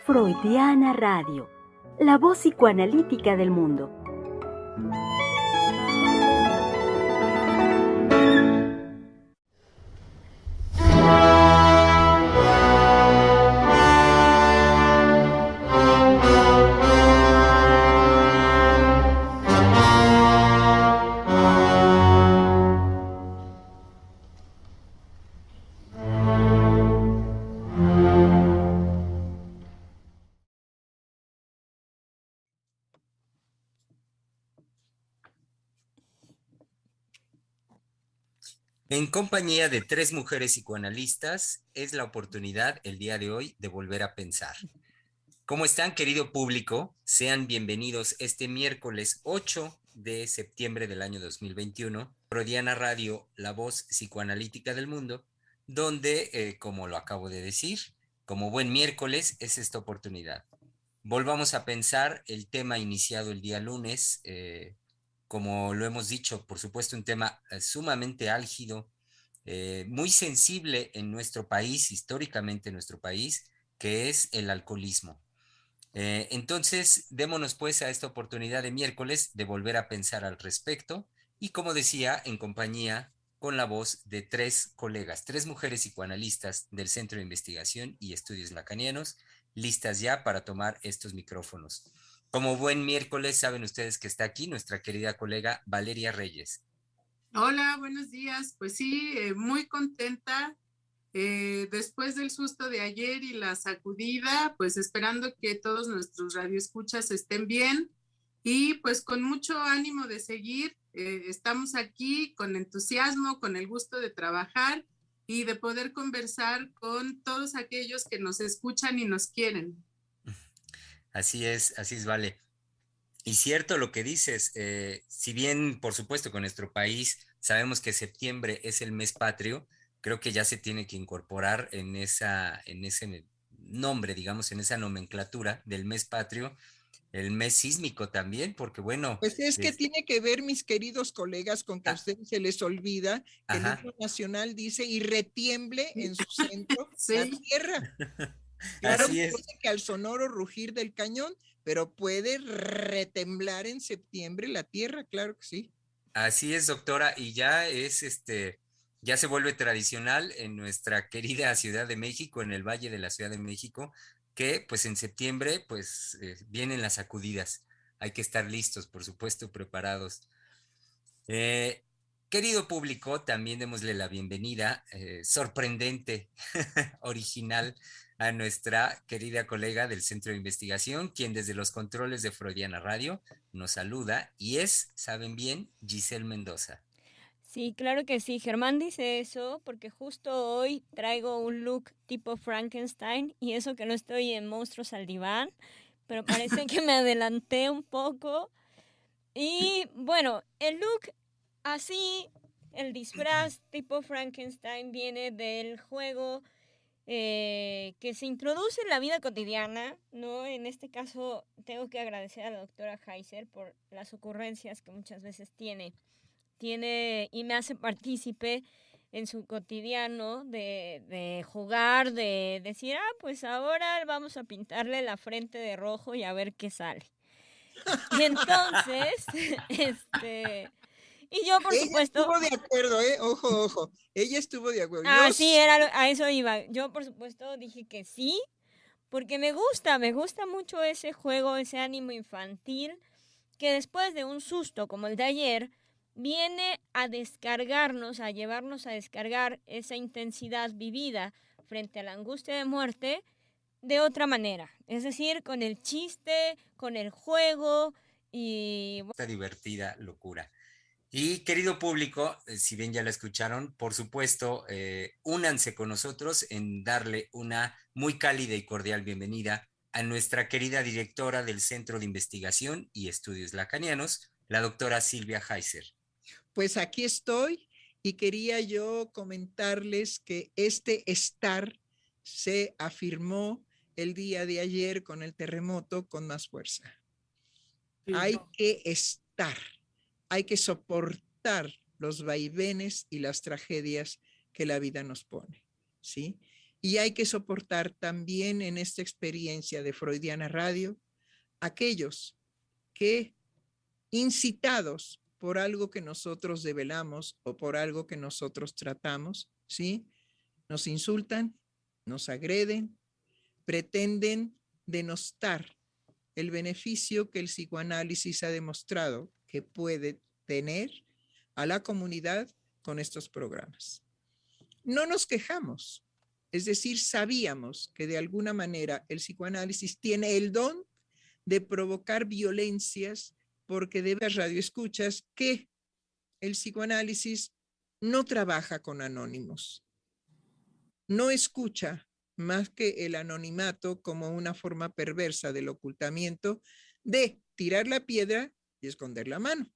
Freudiana Radio, la voz psicoanalítica del mundo. En compañía de tres mujeres psicoanalistas, es la oportunidad el día de hoy de volver a pensar. ¿Cómo están, querido público? Sean bienvenidos este miércoles 8 de septiembre del año 2021, Freudiana Radio, la voz psicoanalítica del mundo, donde, como lo acabo de decir, como buen miércoles, es esta oportunidad. Volvamos a pensar el tema iniciado el día lunes, como lo hemos dicho, por supuesto, un tema sumamente álgido, muy sensible en nuestro país, históricamente en nuestro país, que es el alcoholismo. Entonces, démonos pues a esta oportunidad de miércoles de volver a pensar al respecto y, como decía, en compañía con la voz de tres colegas, tres mujeres psicoanalistas del Centro de Investigación y Estudios Lacanianos, listas ya para tomar estos micrófonos. Como buen miércoles, saben ustedes que está aquí nuestra querida colega Valeria Reyes. Hola, buenos días. Pues sí, muy contenta. Después del susto de ayer y la sacudida, pues esperando que todos nuestros radioescuchas estén bien y pues con mucho ánimo de seguir. Estamos aquí con entusiasmo, con el gusto de trabajar y de poder conversar con todos aquellos que nos escuchan y nos quieren. Así es, Vale. Y cierto lo que dices, si bien por supuesto con nuestro país sabemos que septiembre es el mes patrio, creo que ya se tiene que incorporar en ese nombre, digamos, en esa nomenclatura del mes patrio, el mes sísmico también, porque bueno, Pues es que tiene que ver, mis queridos colegas, con que a ustedes se les olvida que el himno nacional dice y retiemble en su centro la tierra. Claro, así es. que al sonoro rugir del cañón, pero puede retemblar en septiembre la tierra, claro que sí. Así es, doctora, y ya se vuelve tradicional en nuestra querida Ciudad de México, en el Valle de la Ciudad de México, que pues en septiembre pues vienen las sacudidas. Hay que estar listos, por supuesto, preparados. Eh, Querido público, también démosle la bienvenida, sorprendente, original, a nuestra querida colega del Centro de Investigación, quien desde los controles de Freudiana Radio nos saluda y es, saben bien, Giselle Mendoza. Sí, claro que sí. Germán dice eso porque justo hoy traigo un look tipo Frankenstein y eso que no estoy en Monstruos al Diván, pero parece que me adelanté un poco. Y bueno, el look así, el disfraz tipo Frankenstein viene del juego que se introduce en la vida cotidiana, ¿no? En este caso tengo que agradecer a la doctora Heiser por las ocurrencias que muchas veces tiene y me hace partícipe en su cotidiano de jugar, de decir, pues ahora vamos a pintarle la frente de rojo y a ver qué sale. Y entonces, y yo, por supuesto... Ella estuvo de acuerdo, ojo, ella estuvo de acuerdo. Sí, a eso iba. Yo, por supuesto, dije que sí, porque me gusta mucho ese juego, ese ánimo infantil, que después de un susto como el de ayer, viene a descargarnos, a llevarnos a descargar esa intensidad vivida frente a la angustia de muerte de otra manera. Es decir, con el chiste, con el juego y... Esta divertida locura. Y querido público, si bien ya la escucharon, por supuesto, únanse con nosotros en darle una muy cálida y cordial bienvenida a nuestra querida directora del Centro de Investigación y Estudios Lacanianos, la doctora Silvia Heiser. Pues aquí estoy y quería yo comentarles que este estar se afirmó el día de ayer con el terremoto con más fuerza. Hay que estar, hay que soportar los vaivenes y las tragedias que la vida nos pone, ¿sí? Y hay que soportar también en esta experiencia de Freudiana Radio aquellos que, incitados por algo que nosotros develamos o por algo que nosotros tratamos, ¿sí?, nos insultan, nos agreden, pretenden denostar el beneficio que el psicoanálisis ha demostrado que puede tener a la comunidad con estos programas. No nos quejamos, es decir, sabíamos que de alguna manera el psicoanálisis tiene el don de provocar violencias, porque debe radioescuchas que el psicoanálisis no trabaja con anónimos, no escucha más que el anonimato como una forma perversa del ocultamiento, de tirar la piedra y esconder la mano.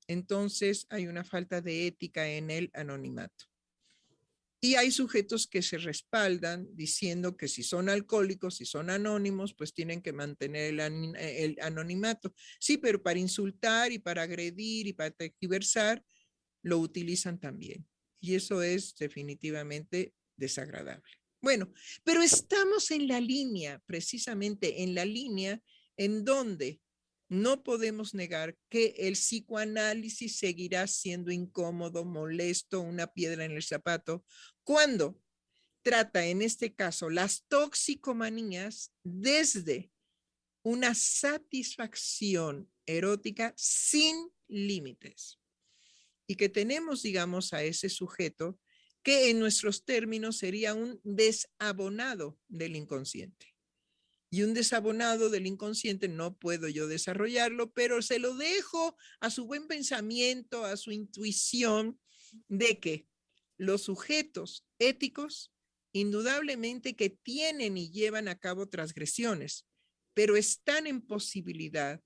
Entonces hay una falta de ética en el anonimato. Y hay sujetos que se respaldan diciendo que si son alcohólicos, si son anónimos, pues tienen que mantener el anonimato. Sí, pero para insultar y para agredir y para tergiversar, lo utilizan también. Y eso es definitivamente desagradable. Bueno, pero estamos en la línea, precisamente en la línea en donde no podemos negar que el psicoanálisis seguirá siendo incómodo, molesto, una piedra en el zapato, cuando trata, en este caso, las toxicomanías desde una satisfacción erótica sin límites. Y que tenemos, digamos, a ese sujeto que en nuestros términos sería un desabonado del inconsciente. Y un desabonado del inconsciente no puedo yo desarrollarlo, pero se lo dejo a su buen pensamiento, a su intuición, de que los sujetos éticos indudablemente que tienen y llevan a cabo transgresiones, pero están en posibilidad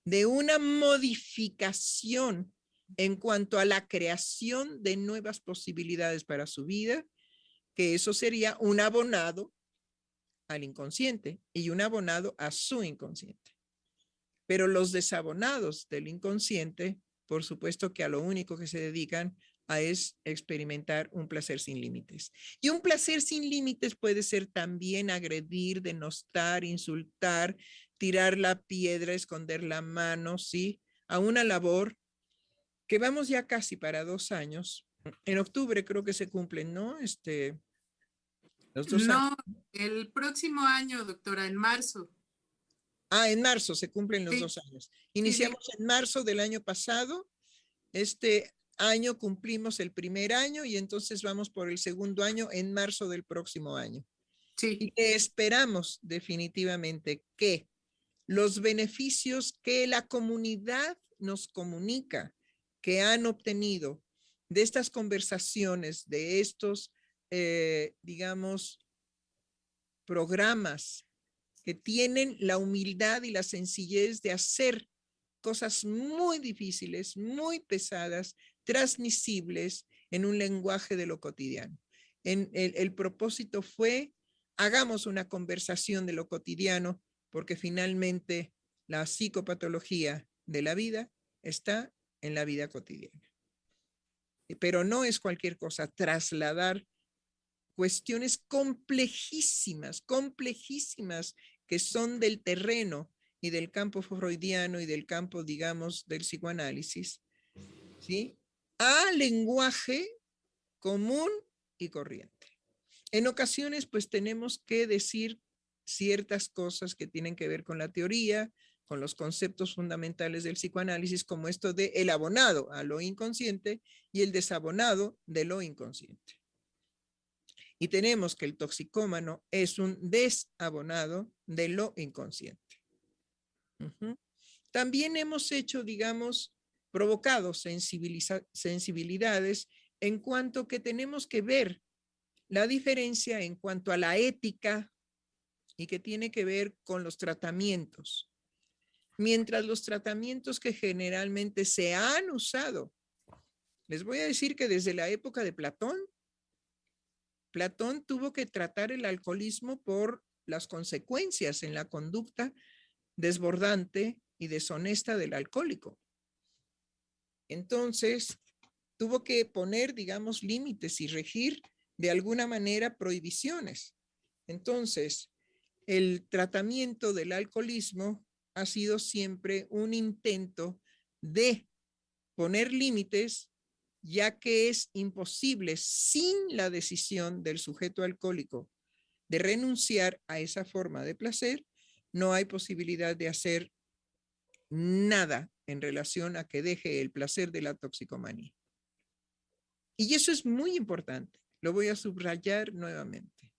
de una modificación en cuanto a la creación de nuevas posibilidades para su vida, que eso sería un abonado al inconsciente y un abonado a su inconsciente. Pero los desabonados del inconsciente, por supuesto que a lo único que se dedican es experimentar un placer sin límites. Y un placer sin límites puede ser también agredir, denostar, insultar, tirar la piedra, esconder la mano, ¿sí? A una labor que vamos ya casi para 2 años. En octubre creo que se cumplen, ¿no? Los 2 años. No, el próximo año, doctora, en marzo. Ah, en marzo se cumplen los Sí. 2 años. Iniciamos Sí. en marzo del año pasado. Este año cumplimos el primer año y entonces vamos por el segundo año en marzo del próximo año. Sí. Y que esperamos definitivamente que los beneficios que la comunidad nos comunica, que han obtenido de estas conversaciones, de estos, digamos, programas que tienen la humildad y la sencillez de hacer cosas muy difíciles, muy pesadas, transmisibles en un lenguaje de lo cotidiano. El propósito fue, hagamos una conversación de lo cotidiano, porque finalmente la psicopatología de la vida está en la vida cotidiana. Pero no es cualquier cosa trasladar cuestiones complejísimas, complejísimas, que son del terreno y del campo freudiano y del campo, digamos, del psicoanálisis, ¿sí?, a lenguaje común y corriente. En ocasiones, pues tenemos que decir ciertas cosas que tienen que ver con la teoría, con los conceptos fundamentales del psicoanálisis, como esto de el abonado a lo inconsciente y el desabonado de lo inconsciente. Y tenemos que el toxicómano es un desabonado de lo inconsciente. También hemos hecho, digamos, provocado sensibilidades en cuanto que tenemos que ver la diferencia en cuanto a la ética y que tiene que ver con los tratamientos. Mientras los tratamientos que generalmente se han usado, les voy a decir que desde la época de Platón tuvo que tratar el alcoholismo por las consecuencias en la conducta desbordante y deshonesta del alcohólico. Entonces, tuvo que poner, digamos, límites y regir de alguna manera prohibiciones. Entonces, el tratamiento del alcoholismo ha sido siempre un intento de poner límites, ya que es imposible sin la decisión del sujeto alcohólico de renunciar a esa forma de placer, no hay posibilidad de hacer nada en relación a que deje el placer de la toxicomanía. Y eso es muy importante, lo voy a subrayar nuevamente.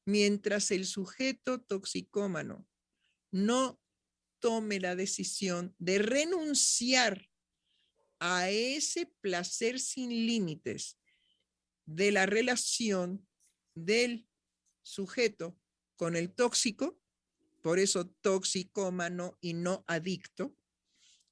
Mientras el sujeto toxicómano no tome la decisión de renunciar a ese placer sin límites de la relación del sujeto con el tóxico, por eso toxicómano y no adicto,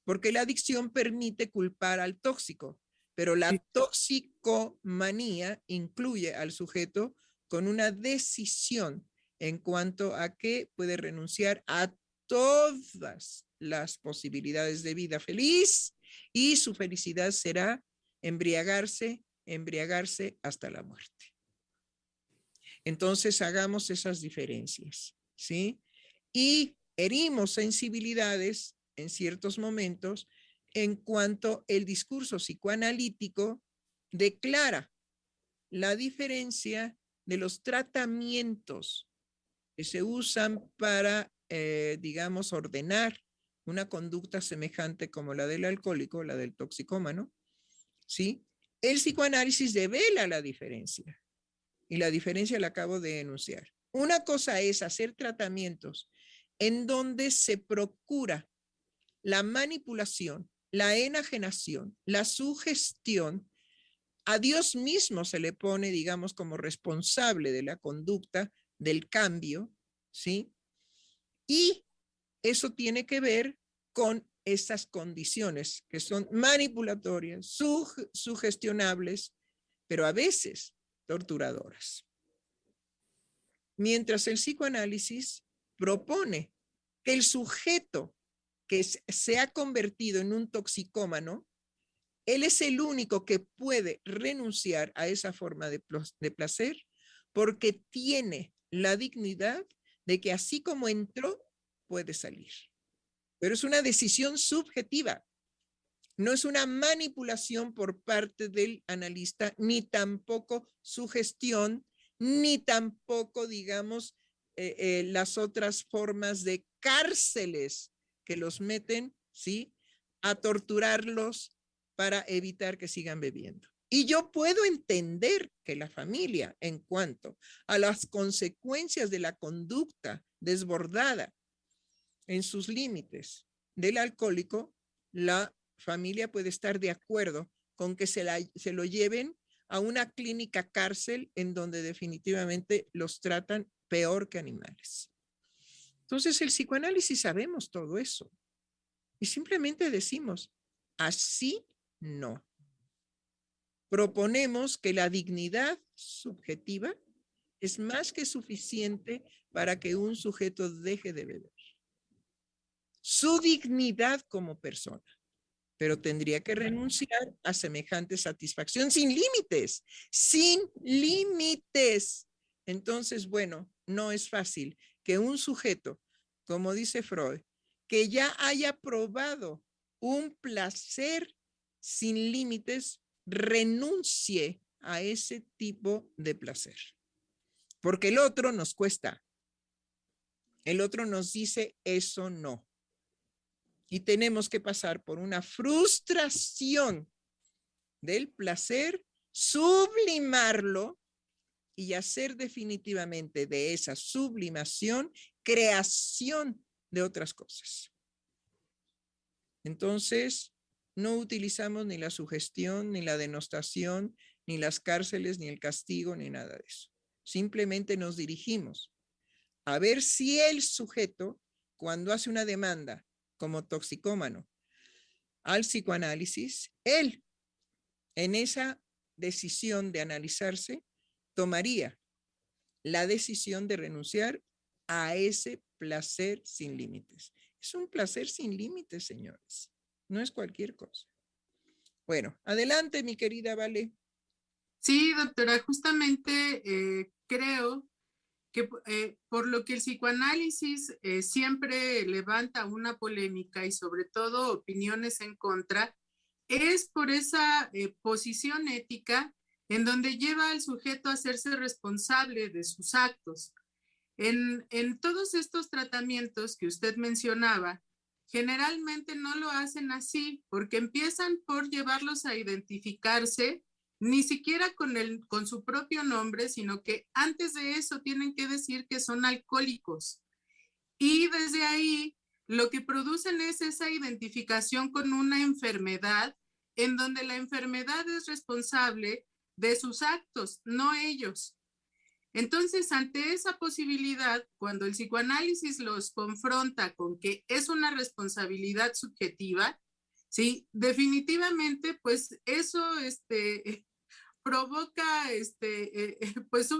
porque la adicción permite culpar al tóxico, pero la toxicomanía incluye al sujeto con una decisión en cuanto a que puede renunciar a todas las posibilidades de vida feliz y su felicidad será embriagarse hasta la muerte. Entonces hagamos esas diferencias, ¿sí? Y herimos sensibilidades en ciertos momentos en cuanto el discurso psicoanalítico declara la diferencia de los tratamientos que se usan para, digamos, ordenar una conducta semejante como la del alcohólico, la del toxicómano, ¿sí? El psicoanálisis devela la diferencia y la diferencia la acabo de enunciar. Una cosa es hacer tratamientos en donde se procura la manipulación, la enajenación, la sugestión. A Dios mismo se le pone, digamos, como responsable de la conducta, del cambio, ¿sí? Y eso tiene que ver con esas condiciones que son manipulatorias, sugestionables, pero a veces torturadoras. Mientras el psicoanálisis propone que el sujeto que se ha convertido en un toxicómano, él es el único que puede renunciar a esa forma de placer porque tiene la dignidad de que así como entró, puede salir. Pero es una decisión subjetiva. No es una manipulación por parte del analista, ni tampoco sugestión, ni tampoco, digamos, las otras formas de cárceles que los meten, ¿sí?, a torturarlos para evitar que sigan bebiendo. Y yo puedo entender que la familia, en cuanto a las consecuencias de la conducta desbordada en sus límites del alcohólico, la familia puede estar de acuerdo con que se lo lleven a una clínica cárcel en donde definitivamente los tratan peor que animales. Entonces, el psicoanálisis sabemos todo eso y simplemente decimos, así no. Proponemos que la dignidad subjetiva es más que suficiente para que un sujeto deje de beber. Su dignidad como persona, pero tendría que renunciar a semejante satisfacción sin límites, sin límites. Entonces, bueno, no es fácil que un sujeto, como dice Freud, que ya haya probado un placer sin límites, renuncie a ese tipo de placer. Porque el otro nos cuesta. El otro nos dice, eso no. Y tenemos que pasar por una frustración del placer, sublimarlo y hacer definitivamente de esa sublimación creación de otras cosas. Entonces, no utilizamos ni la sugestión, ni la denostación, ni las cárceles, ni el castigo, ni nada de eso. Simplemente nos dirigimos a ver si el sujeto, cuando hace una demanda como toxicómano al psicoanálisis, él, en esa decisión de analizarse, tomaría la decisión de renunciar a ese placer sin límites. Es un placer sin límites, señores. No es cualquier cosa. Bueno, adelante, mi querida Vale. Sí, doctora, justamente creo que por lo que el psicoanálisis siempre levanta una polémica y sobre todo opiniones en contra, es por esa posición ética en donde lleva al sujeto a hacerse responsable de sus actos. En todos estos tratamientos que usted mencionaba, generalmente no lo hacen así porque empiezan por llevarlos a identificarse ni siquiera con su propio nombre, sino que antes de eso tienen que decir que son alcohólicos. Y desde ahí lo que producen es esa identificación con una enfermedad en donde la enfermedad es responsable de sus actos, no ellos. Entonces, ante esa posibilidad, cuando el psicoanálisis los confronta con que es una responsabilidad subjetiva, sí, definitivamente, pues eso provoca pues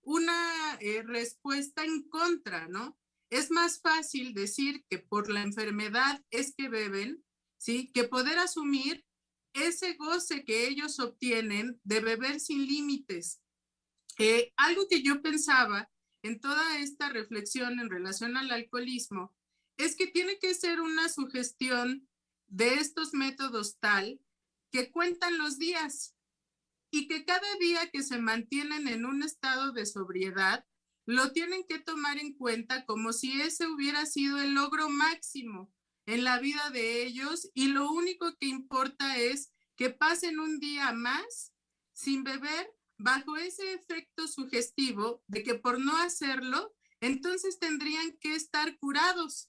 una respuesta en contra, ¿no? Es más fácil decir que por la enfermedad es que beben, ¿sí? Que poder asumir ese goce que ellos obtienen de beber sin límites. Algo que yo pensaba en toda esta reflexión en relación al alcoholismo es que tiene que ser una sugestión de estos métodos tal que cuentan los días y que cada día que se mantienen en un estado de sobriedad lo tienen que tomar en cuenta como si ese hubiera sido el logro máximo en la vida de ellos y lo único que importa es que pasen un día más sin beber bajo ese efecto sugestivo de que por no hacerlo, entonces tendrían que estar curados.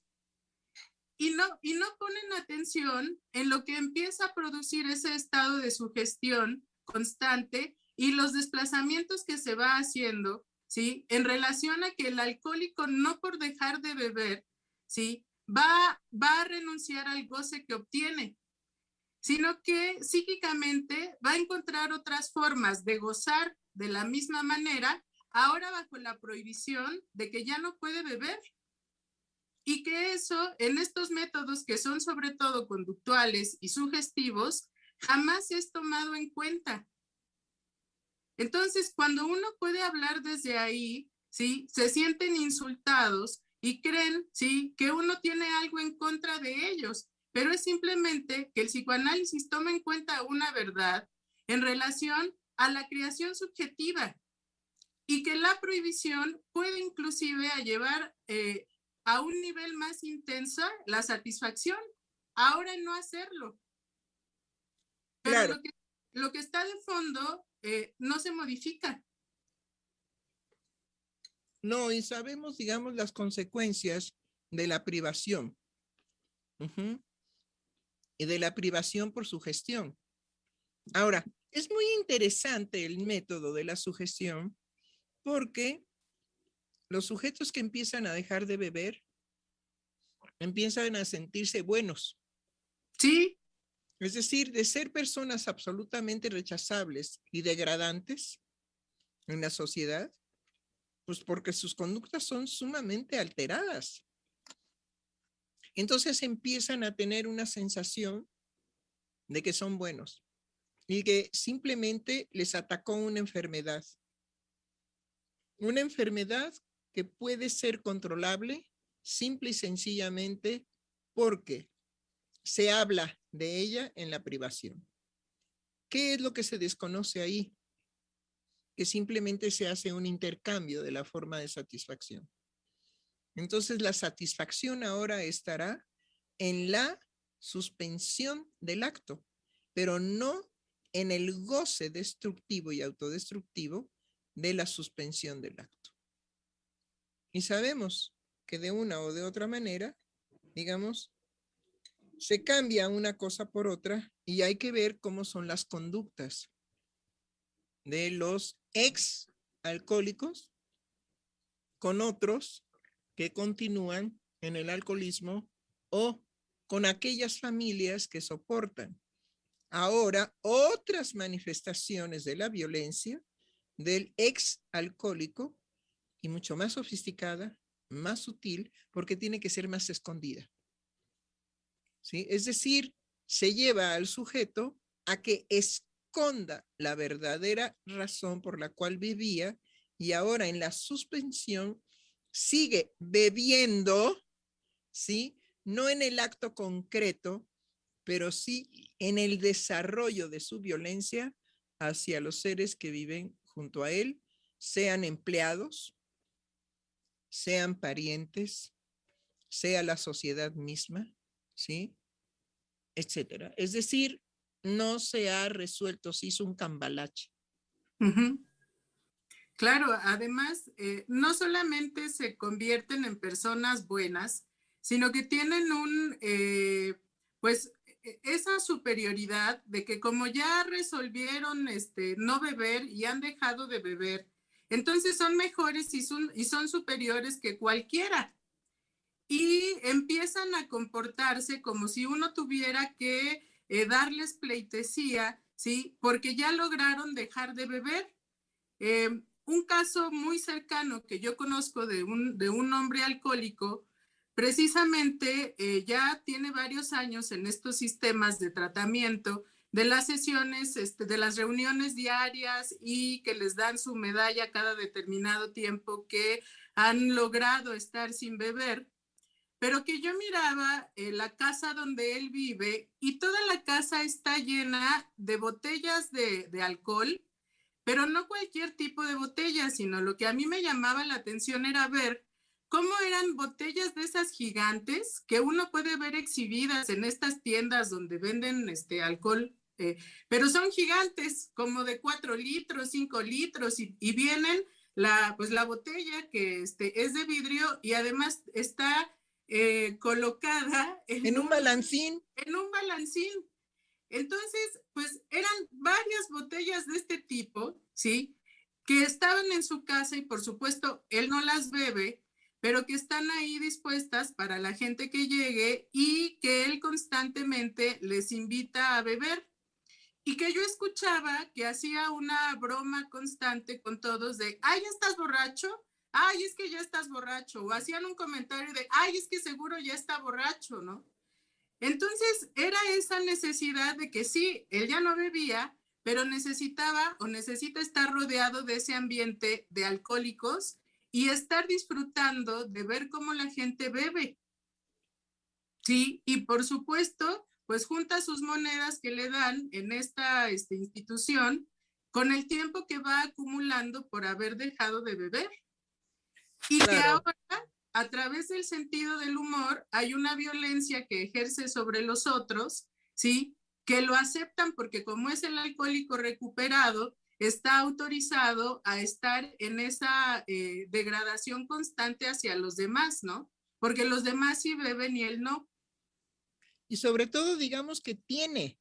Y no ponen atención en lo que empieza a producir ese estado de sugestión constante y los desplazamientos que se va haciendo, ¿sí? En relación a que el alcohólico no por dejar de beber, ¿sí? Va a renunciar al goce que obtiene, sino que psíquicamente va a encontrar otras formas de gozar de la misma manera, ahora bajo la prohibición de que ya no puede beber. Y que eso, en estos métodos que son sobre todo conductuales y sugestivos, jamás es tomado en cuenta. Entonces, cuando uno puede hablar desde ahí, ¿sí? Se sienten insultados y creen, ¿sí? Que uno tiene algo en contra de ellos, pero es simplemente que el psicoanálisis toma en cuenta una verdad en relación a la creación subjetiva y que la prohibición puede inclusive llevar a un nivel más intenso la satisfacción, ahora no hacerlo. Pero Claro, lo que está de fondo no se modifica. no, y sabemos, digamos, las consecuencias de la privación. Ujú, y de la privación por sugestión. Ahora, es muy interesante el método de la sugestión porque los sujetos que empiezan a dejar de beber empiezan a sentirse buenos. Sí, Es decir, de ser personas absolutamente rechazables y degradantes en la sociedad, pues porque sus conductas son sumamente alteradas. Entonces empiezan a tener una sensación de que son buenos y que simplemente les atacó una enfermedad. Una enfermedad que puede ser controlable simple y sencillamente porque se habla de ella en la privación. ¿Qué es lo que se desconoce ahí? Que simplemente se hace un intercambio de la forma de satisfacción. Entonces la satisfacción ahora estará en la suspensión del acto, pero no en el goce destructivo y autodestructivo de la suspensión del acto. Y sabemos que de una o de otra manera, digamos, se cambia una cosa por otra y hay que ver cómo son las conductas de los ex alcohólicos con otros que continúan en el alcoholismo o con aquellas familias que soportan ahora otras manifestaciones de la violencia del ex alcohólico y mucho más sofisticada, más sutil, porque tiene que ser más escondida. ¿Sí? Es decir, se lleva al sujeto a que esconda la verdadera razón por la cual vivía y ahora en la suspensión sigue bebiendo, ¿sí? No en el acto concreto, pero sí en el desarrollo de su violencia hacia los seres que viven junto a él, sean empleados, sean parientes, sea la sociedad misma, ¿sí? Etcétera. Es decir, no se ha resuelto, se hizo un cambalache. Uh-huh. Claro, además, no solamente se convierten en personas buenas, sino que tienen pues, esa superioridad de que como ya resolvieron no beber y han dejado de beber, entonces son mejores y son superiores que cualquiera. Y empiezan a comportarse como si uno tuviera que darles pleitesía, ¿sí? Porque ya lograron dejar de beber. Un caso muy cercano que yo conozco de un hombre alcohólico, precisamente ya tiene varios años en estos sistemas de tratamiento, de las sesiones, de las reuniones diarias y que les dan su medalla cada determinado tiempo que han logrado estar sin beber, pero que yo miraba la casa donde él vive y toda la casa está llena de botellas de alcohol, pero no cualquier tipo de botella, sino lo que a mí me llamaba la atención era ver cómo eran botellas de esas gigantes que uno puede ver exhibidas en estas tiendas donde venden alcohol, pero son gigantes, como de 4 litros, 5 litros, y vienen pues la botella que es de vidrio y además está colocada en un balancín. En un balancín. Entonces, pues eran varias botellas de este tipo, ¿sí? Que estaban en su casa y por supuesto él no las bebe, pero que están ahí dispuestas para la gente que llegue y que él constantemente les invita a beber. Y que yo escuchaba que hacía una broma constante con todos de, ay, ¿ya estás borracho? Ay, es que ya estás borracho. O hacían un comentario de, ay, es que seguro ya está borracho, ¿no? Entonces era esa necesidad de que sí, él ya no bebía, pero necesitaba o necesita estar rodeado de ese ambiente de alcohólicos y estar disfrutando de ver cómo la gente bebe. Sí, y por supuesto, pues junta sus monedas que le dan en esta institución con el tiempo que va acumulando por haber dejado de beber. Y claro, que ahora, a través del sentido del humor, hay una violencia que ejerce sobre los otros, ¿sí? Que lo aceptan porque como es el alcohólico recuperado, está autorizado a estar en esa degradación constante hacia los demás, ¿no? Porque los demás sí beben y él no. Y sobre todo, digamos que tiene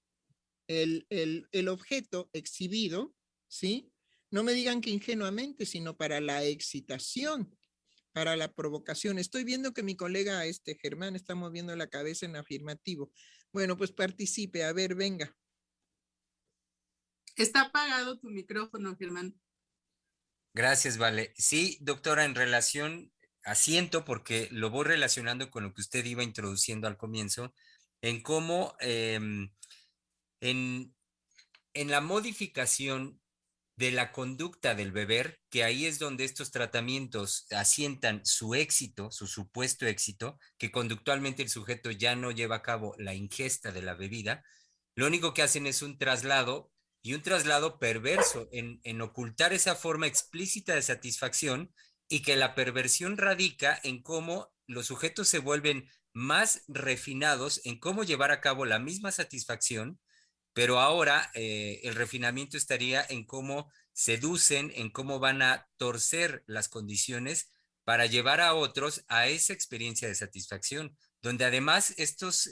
el objeto exhibido, ¿sí? No me digan que ingenuamente, sino para la excitación, para la provocación. Estoy viendo que mi colega Germán está moviendo la cabeza en afirmativo. Bueno, pues participe. A ver, venga. Está apagado tu micrófono, Germán. Gracias, Vale. Sí, doctora, en relación, asiento porque lo voy relacionando con lo que usted iba introduciendo al comienzo, en cómo en la modificación de la conducta del beber, que ahí es donde estos tratamientos asientan su éxito, su supuesto éxito, que conductualmente el sujeto ya no lleva a cabo la ingesta de la bebida, lo único que hacen es un traslado y un traslado perverso en ocultar esa forma explícita de satisfacción y que la perversión radica en cómo los sujetos se vuelven más refinados en cómo llevar a cabo la misma satisfacción, pero ahora el refinamiento estaría en cómo seducen, en cómo van a torcer las condiciones para llevar a otros a esa experiencia de satisfacción, donde además estos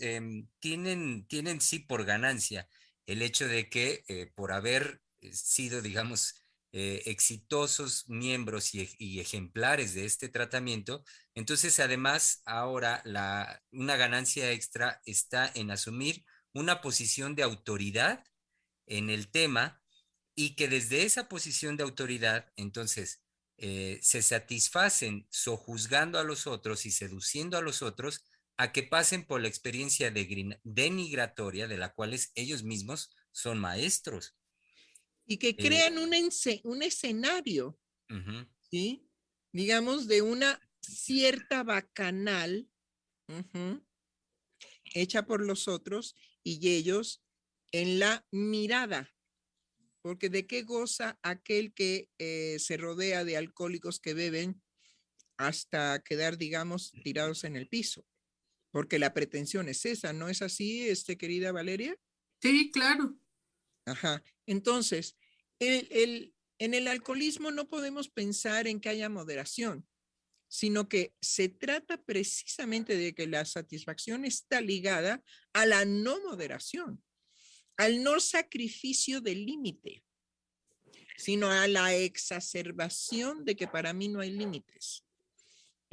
tienen sí por ganancia el hecho de que por haber sido, digamos, exitosos miembros y ejemplares de este tratamiento, entonces además ahora una ganancia extra está en asumir una posición de autoridad en el tema y que desde esa posición de autoridad, entonces, se satisfacen sojuzgando a los otros y seduciendo a los otros a que pasen por la experiencia denigratoria de la cual ellos mismos son maestros. y que crean un escenario, Ujú. ¿sí? Digamos, de una cierta bacanal hecha por los otros y ellos en la mirada. Porque de qué goza aquel que se rodea de alcohólicos que beben hasta quedar, digamos, tirados en el piso. Porque la pretensión es esa, ¿no es así, querida Valeria? Sí, claro. Ajá. Entonces, en el alcoholismo no podemos pensar en que haya moderación, sino que se trata precisamente de que la satisfacción está ligada a la no moderación, al no sacrificio del límite, sino a la exacerbación de que para mí no hay límites.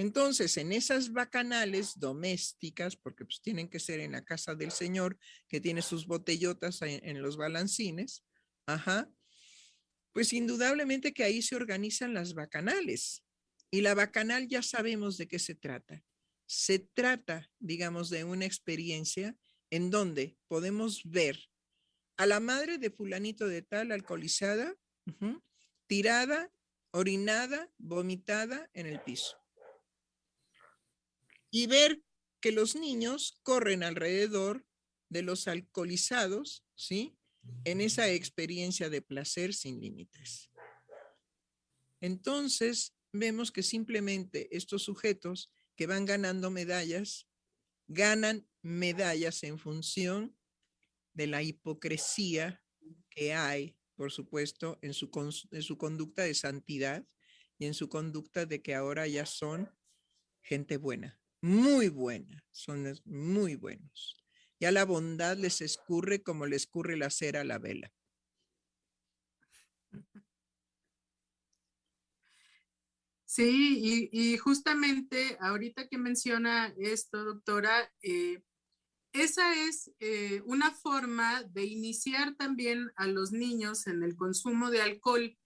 Entonces, en esas bacanales domésticas, porque pues tienen que ser en la casa del señor, que tiene sus botellotas en los balancines, ajá, pues indudablemente que ahí se organizan las bacanales. Y la bacanal ya sabemos de qué se trata. Se trata, digamos, de una experiencia en donde podemos ver a la madre de fulanito de tal alcoholizada, tirada, orinada, vomitada en el piso. Y ver que los niños corren alrededor de los alcoholizados, ¿sí? En esa experiencia de placer sin límites. Entonces, vemos que simplemente estos sujetos que van ganando medallas, ganan medallas en función de la hipocresía que hay, por supuesto, en su conducta de santidad y en su conducta de que ahora ya son gente buena, son muy buenos. Ya la bondad les escurre como le escurre la cera a la vela. Sí, y justamente ahorita que menciona esto, doctora, esa es una forma de iniciar también a los niños en el consumo de alcohol.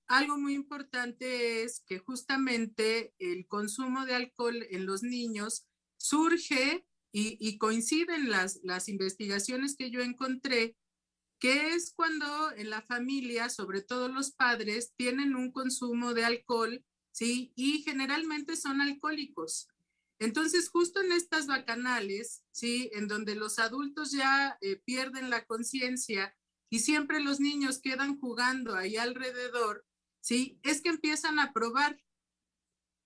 Algo muy importante es que justamente el consumo de alcohol en los niños surge y coinciden las investigaciones que yo encontré, que es cuando en la familia, sobre todo los padres, tienen un consumo de alcohol, ¿sí? Y generalmente son alcohólicos. Entonces, justo en estas bacanales, ¿sí? En donde los adultos ya pierden la conciencia y siempre los niños quedan jugando ahí alrededor, ¿sí? Es que empiezan a probar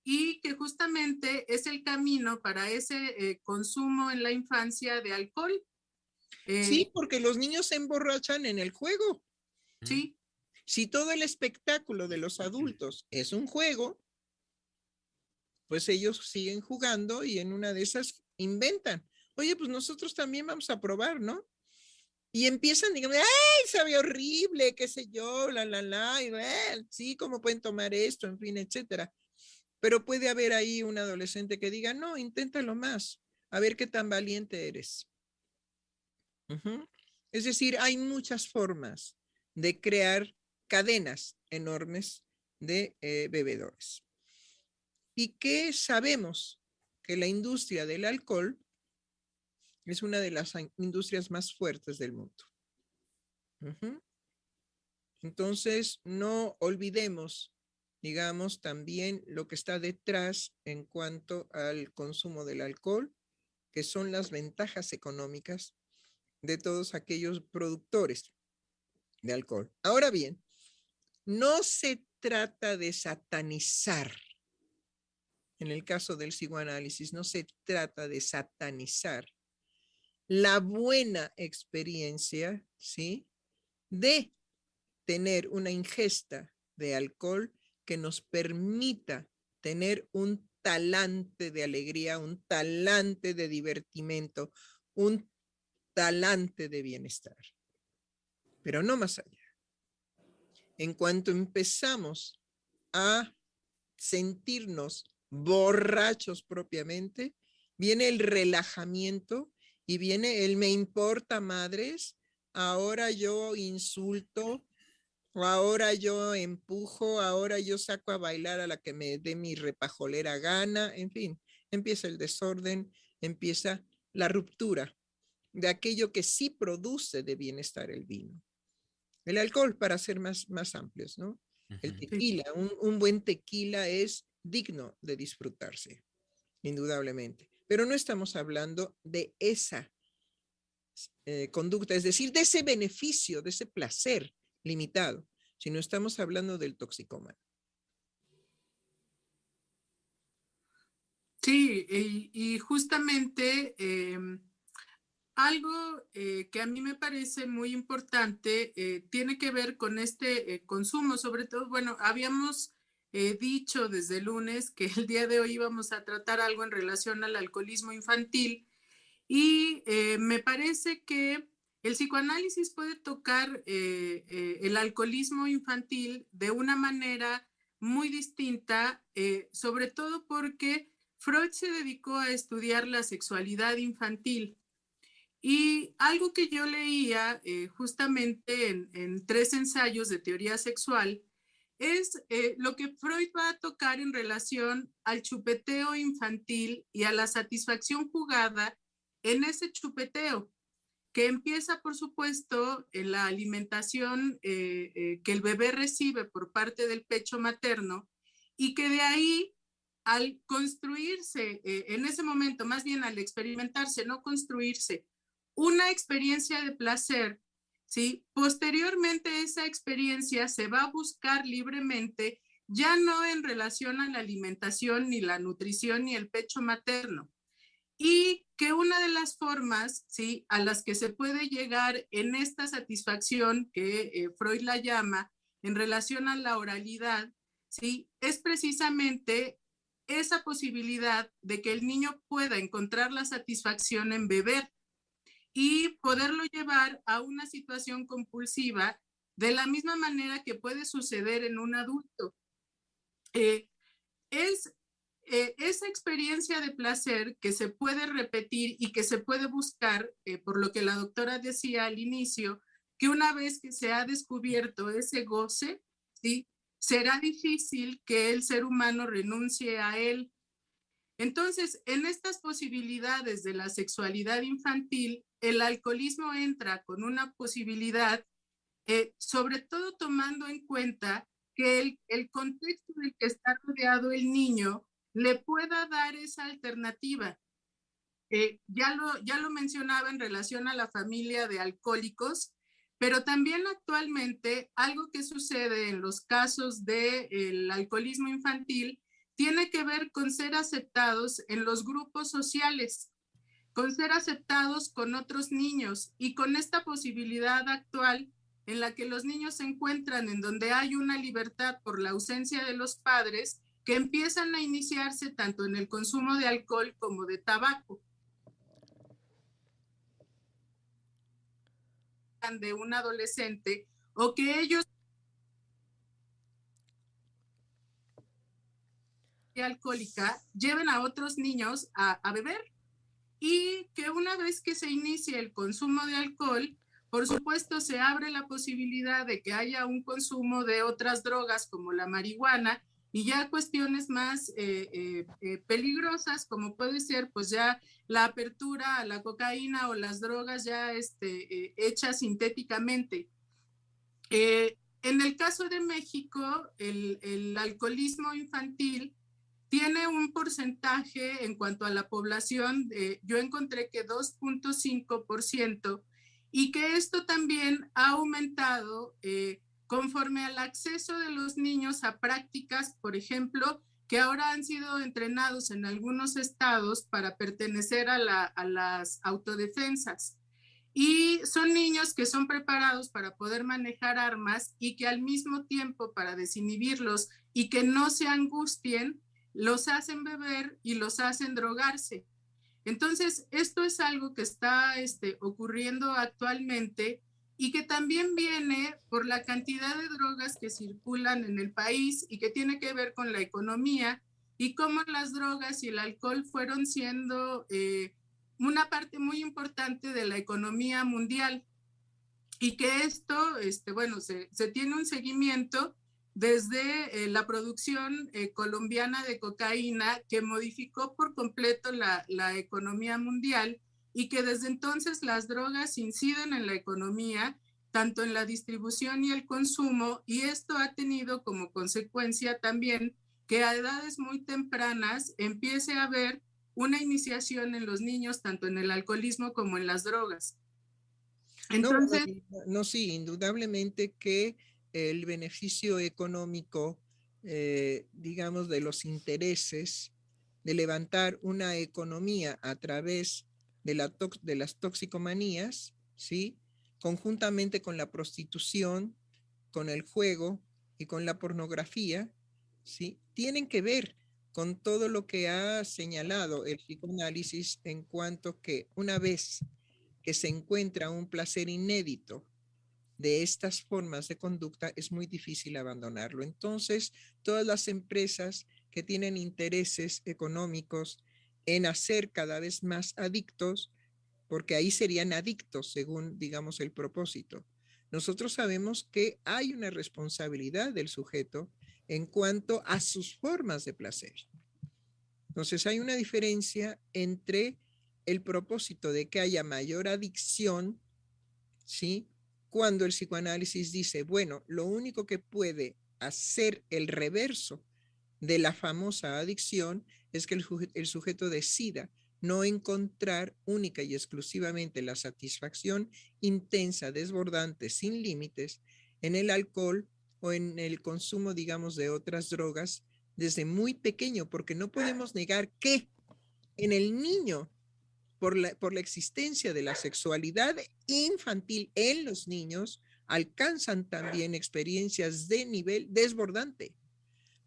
y que justamente es el camino para ese consumo en la infancia de alcohol. Sí, porque los niños se emborrachan en el juego. Sí. Si todo el espectáculo de los adultos es un juego, pues ellos siguen jugando y en una de esas inventan. Oye, pues nosotros también vamos a probar, ¿no? Y empiezan, digamos, ¡ay, sabe horrible! ¿Qué sé yo? Y, sí, ¿cómo pueden tomar esto? En fin, etcétera. Pero puede haber ahí un adolescente que diga, no, inténtalo más, a ver qué tan valiente eres. Es decir, hay muchas formas de crear cadenas enormes de bebedores. ¿Y qué sabemos? Que la industria del alcohol es una de las industrias más fuertes del mundo. Entonces, no olvidemos, digamos, también lo que está detrás en cuanto al consumo del alcohol, que son las ventajas económicas de todos aquellos productores de alcohol. Ahora bien, no se trata de satanizar. En el caso del psicoanálisis, no se trata de satanizar la buena experiencia, ¿sí? De tener una ingesta de alcohol que nos permita tener un talante de alegría, un talante de divertimento, un talante de bienestar, pero no más allá. En cuanto empezamos a sentirnos borrachos propiamente, viene el relajamiento y viene el me importa madres, ahora yo insulto, ahora yo empujo, ahora yo saco a bailar a la que me dé mi repajolera gana, en fin, empieza el desorden, empieza la ruptura de aquello que sí produce de bienestar el vino. El alcohol, para ser más amplios, ¿no? El Ujú. tequila, un buen tequila es digno de disfrutarse, indudablemente. Pero no estamos hablando de esa conducta, es decir, de ese beneficio, de ese placer limitado, sino estamos hablando del toxicómano. Sí, y justamente algo que a mí me parece muy importante tiene que ver con este consumo, sobre todo, bueno, habíamos dicho desde el lunes que el día de hoy íbamos a tratar algo en relación al alcoholismo infantil y me parece que el psicoanálisis puede tocar el alcoholismo infantil de una manera muy distinta, sobre todo porque Freud se dedicó a estudiar la sexualidad infantil. Y algo que yo leía justamente en 3 ensayos de teoría sexual es lo que Freud va a tocar en relación al chupeteo infantil y a la satisfacción jugada en ese chupeteo, que empieza, por supuesto, en la alimentación que el bebé recibe por parte del pecho materno y que de ahí, al construirse, en ese momento, más bien al experimentarse, no construirse, una experiencia de placer, ¿sí? Posteriormente esa experiencia se va a buscar libremente, ya no en relación a la alimentación, ni la nutrición, ni el pecho materno. Y que una de las formas, ¿sí?, a las que se puede llegar en esta satisfacción que Freud la llama en relación a la oralidad, ¿sí?, es precisamente esa posibilidad de que el niño pueda encontrar la satisfacción en beber y poderlo llevar a una situación compulsiva de la misma manera que puede suceder en un adulto. Es esa experiencia de placer que se puede repetir y que se puede buscar, por lo que la doctora decía al inicio, que una vez que se ha descubierto ese goce, ¿sí?, será difícil que el ser humano renuncie a él. Entonces, en estas posibilidades de la sexualidad infantil, el alcoholismo entra con una posibilidad, sobre todo tomando en cuenta que el contexto en el que está rodeado el niño le pueda dar esa alternativa. Ya lo mencionaba en relación a la familia de alcohólicos, pero también actualmente algo que sucede en los casos del alcoholismo infantil tiene que ver con ser aceptados en los grupos sociales, con ser aceptados con otros niños y con esta posibilidad actual en la que los niños se encuentran en donde hay una libertad por la ausencia de los padres que empiezan a iniciarse tanto en el consumo de alcohol como de tabaco. De un adolescente o que ellos alcohólica lleven a otros niños a beber y que una vez que se inicie el consumo de alcohol, por supuesto se abre la posibilidad de que haya un consumo de otras drogas como la marihuana y ya cuestiones más peligrosas como puede ser pues ya la apertura a la cocaína o las drogas ya hechas sintéticamente. En el caso de México, el alcoholismo infantil tiene un porcentaje en cuanto a la población, yo encontré que 2.5%, y que esto también ha aumentado conforme al acceso de los niños a prácticas, por ejemplo, que ahora han sido entrenados en algunos estados para pertenecer a las autodefensas. Y son niños que son preparados para poder manejar armas y que al mismo tiempo para desinhibirlos y que no se angustien, los hacen beber y los hacen drogarse. Entonces, esto es algo que está ocurriendo actualmente y que también viene por la cantidad de drogas que circulan en el país y que tiene que ver con la economía y cómo las drogas y el alcohol fueron siendo una parte muy importante de la economía mundial y que esto, bueno, se tiene un seguimiento desde la producción colombiana de cocaína que modificó por completo la economía mundial y que desde entonces las drogas inciden en la economía tanto en la distribución y el consumo, y esto ha tenido como consecuencia también que a edades muy tempranas empiece a haber una iniciación en los niños, tanto en el alcoholismo como en las drogas. Entonces, no, sí, indudablemente que el beneficio económico, digamos, de los intereses de levantar una economía a través de las toxicomanías, ¿sí? Conjuntamente con la prostitución, con el juego y con la pornografía, ¿sí? Tienen que ver con todo lo que ha señalado el psicoanálisis en cuanto que una vez que se encuentra un placer inédito de estas formas de conducta, es muy difícil abandonarlo. Entonces, todas las empresas que tienen intereses económicos en hacer cada vez más adictos, porque ahí serían adictos según, digamos, el propósito. Nosotros sabemos que hay una responsabilidad del sujeto en cuanto a sus formas de placer. Entonces hay una diferencia entre el propósito de que haya mayor adicción, ¿sí? Cuando el psicoanálisis dice, bueno, lo único que puede hacer el reverso de la famosa adicción es que el sujeto decida no encontrar única y exclusivamente la satisfacción intensa, desbordante, sin límites, en el alcohol o en el consumo, digamos, de otras drogas desde muy pequeño, porque no podemos negar que en el niño, por la existencia de la sexualidad infantil en los niños, alcanzan también experiencias de nivel desbordante,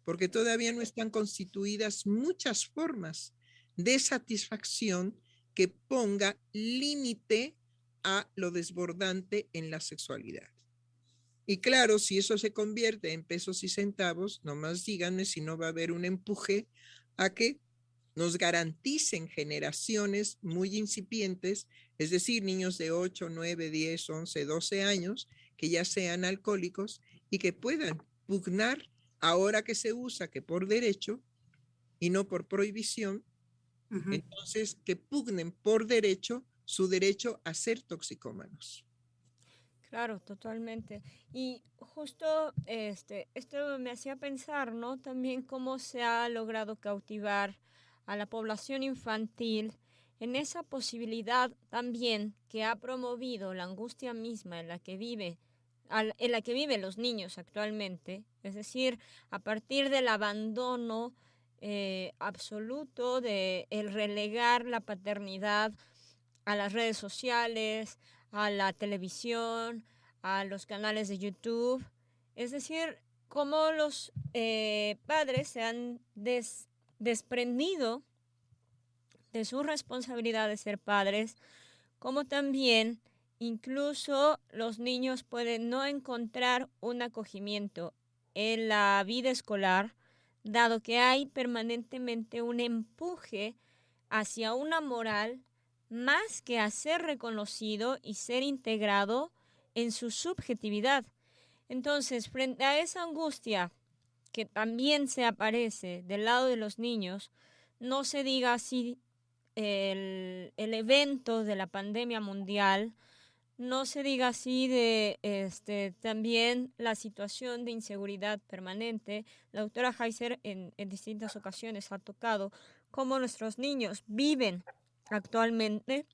porque todavía no están constituidas muchas formas de satisfacción que ponga límite a lo desbordante en la sexualidad. Y claro, si eso se convierte en pesos y centavos, nomás díganme si no va a haber un empuje a que nos garanticen generaciones muy incipientes, es decir, niños de 8, 9, 10, 11, 12 años, que ya sean alcohólicos y que puedan pugnar, ahora que se usa que por derecho y no por prohibición, entonces que pugnen por derecho su derecho a ser toxicómanos. Claro, totalmente. Y justo esto me hacía pensar, ¿no? También cómo se ha logrado cautivar a la población infantil en esa posibilidad también que ha promovido la angustia misma en la que viven los niños actualmente. Es decir, a partir del abandono absoluto de el relegar la paternidad a las redes sociales, a la televisión, a los canales de YouTube. Es decir, cómo los padres se han desprendido de su responsabilidad de ser padres, como también incluso los niños pueden no encontrar un acogimiento en la vida escolar, dado que hay permanentemente un empuje hacia una moral más que a ser reconocido y ser integrado en su subjetividad. Entonces, frente a esa angustia que también se aparece del lado de los niños, no se diga así el evento de la pandemia mundial, no se diga así de también la situación de inseguridad permanente. La doctora Heiser en distintas ocasiones ha tocado cómo nuestros niños viven actualmente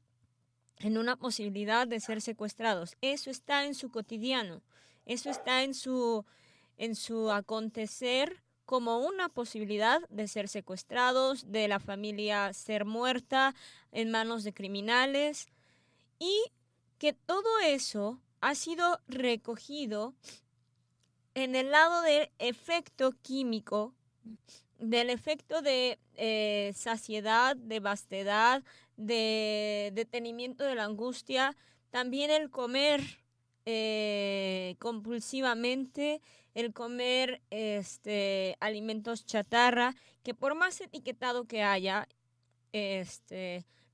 en una posibilidad de ser secuestrados. Eso está en su cotidiano, eso está en su acontecer como una posibilidad de ser secuestrados, de la familia ser muerta en manos de criminales, y que todo eso ha sido recogido en el lado del efecto químico, del efecto de saciedad, de vastedad, de detenimiento de la angustia, también el comer compulsivamente, el comer alimentos chatarra, que por más etiquetado que haya,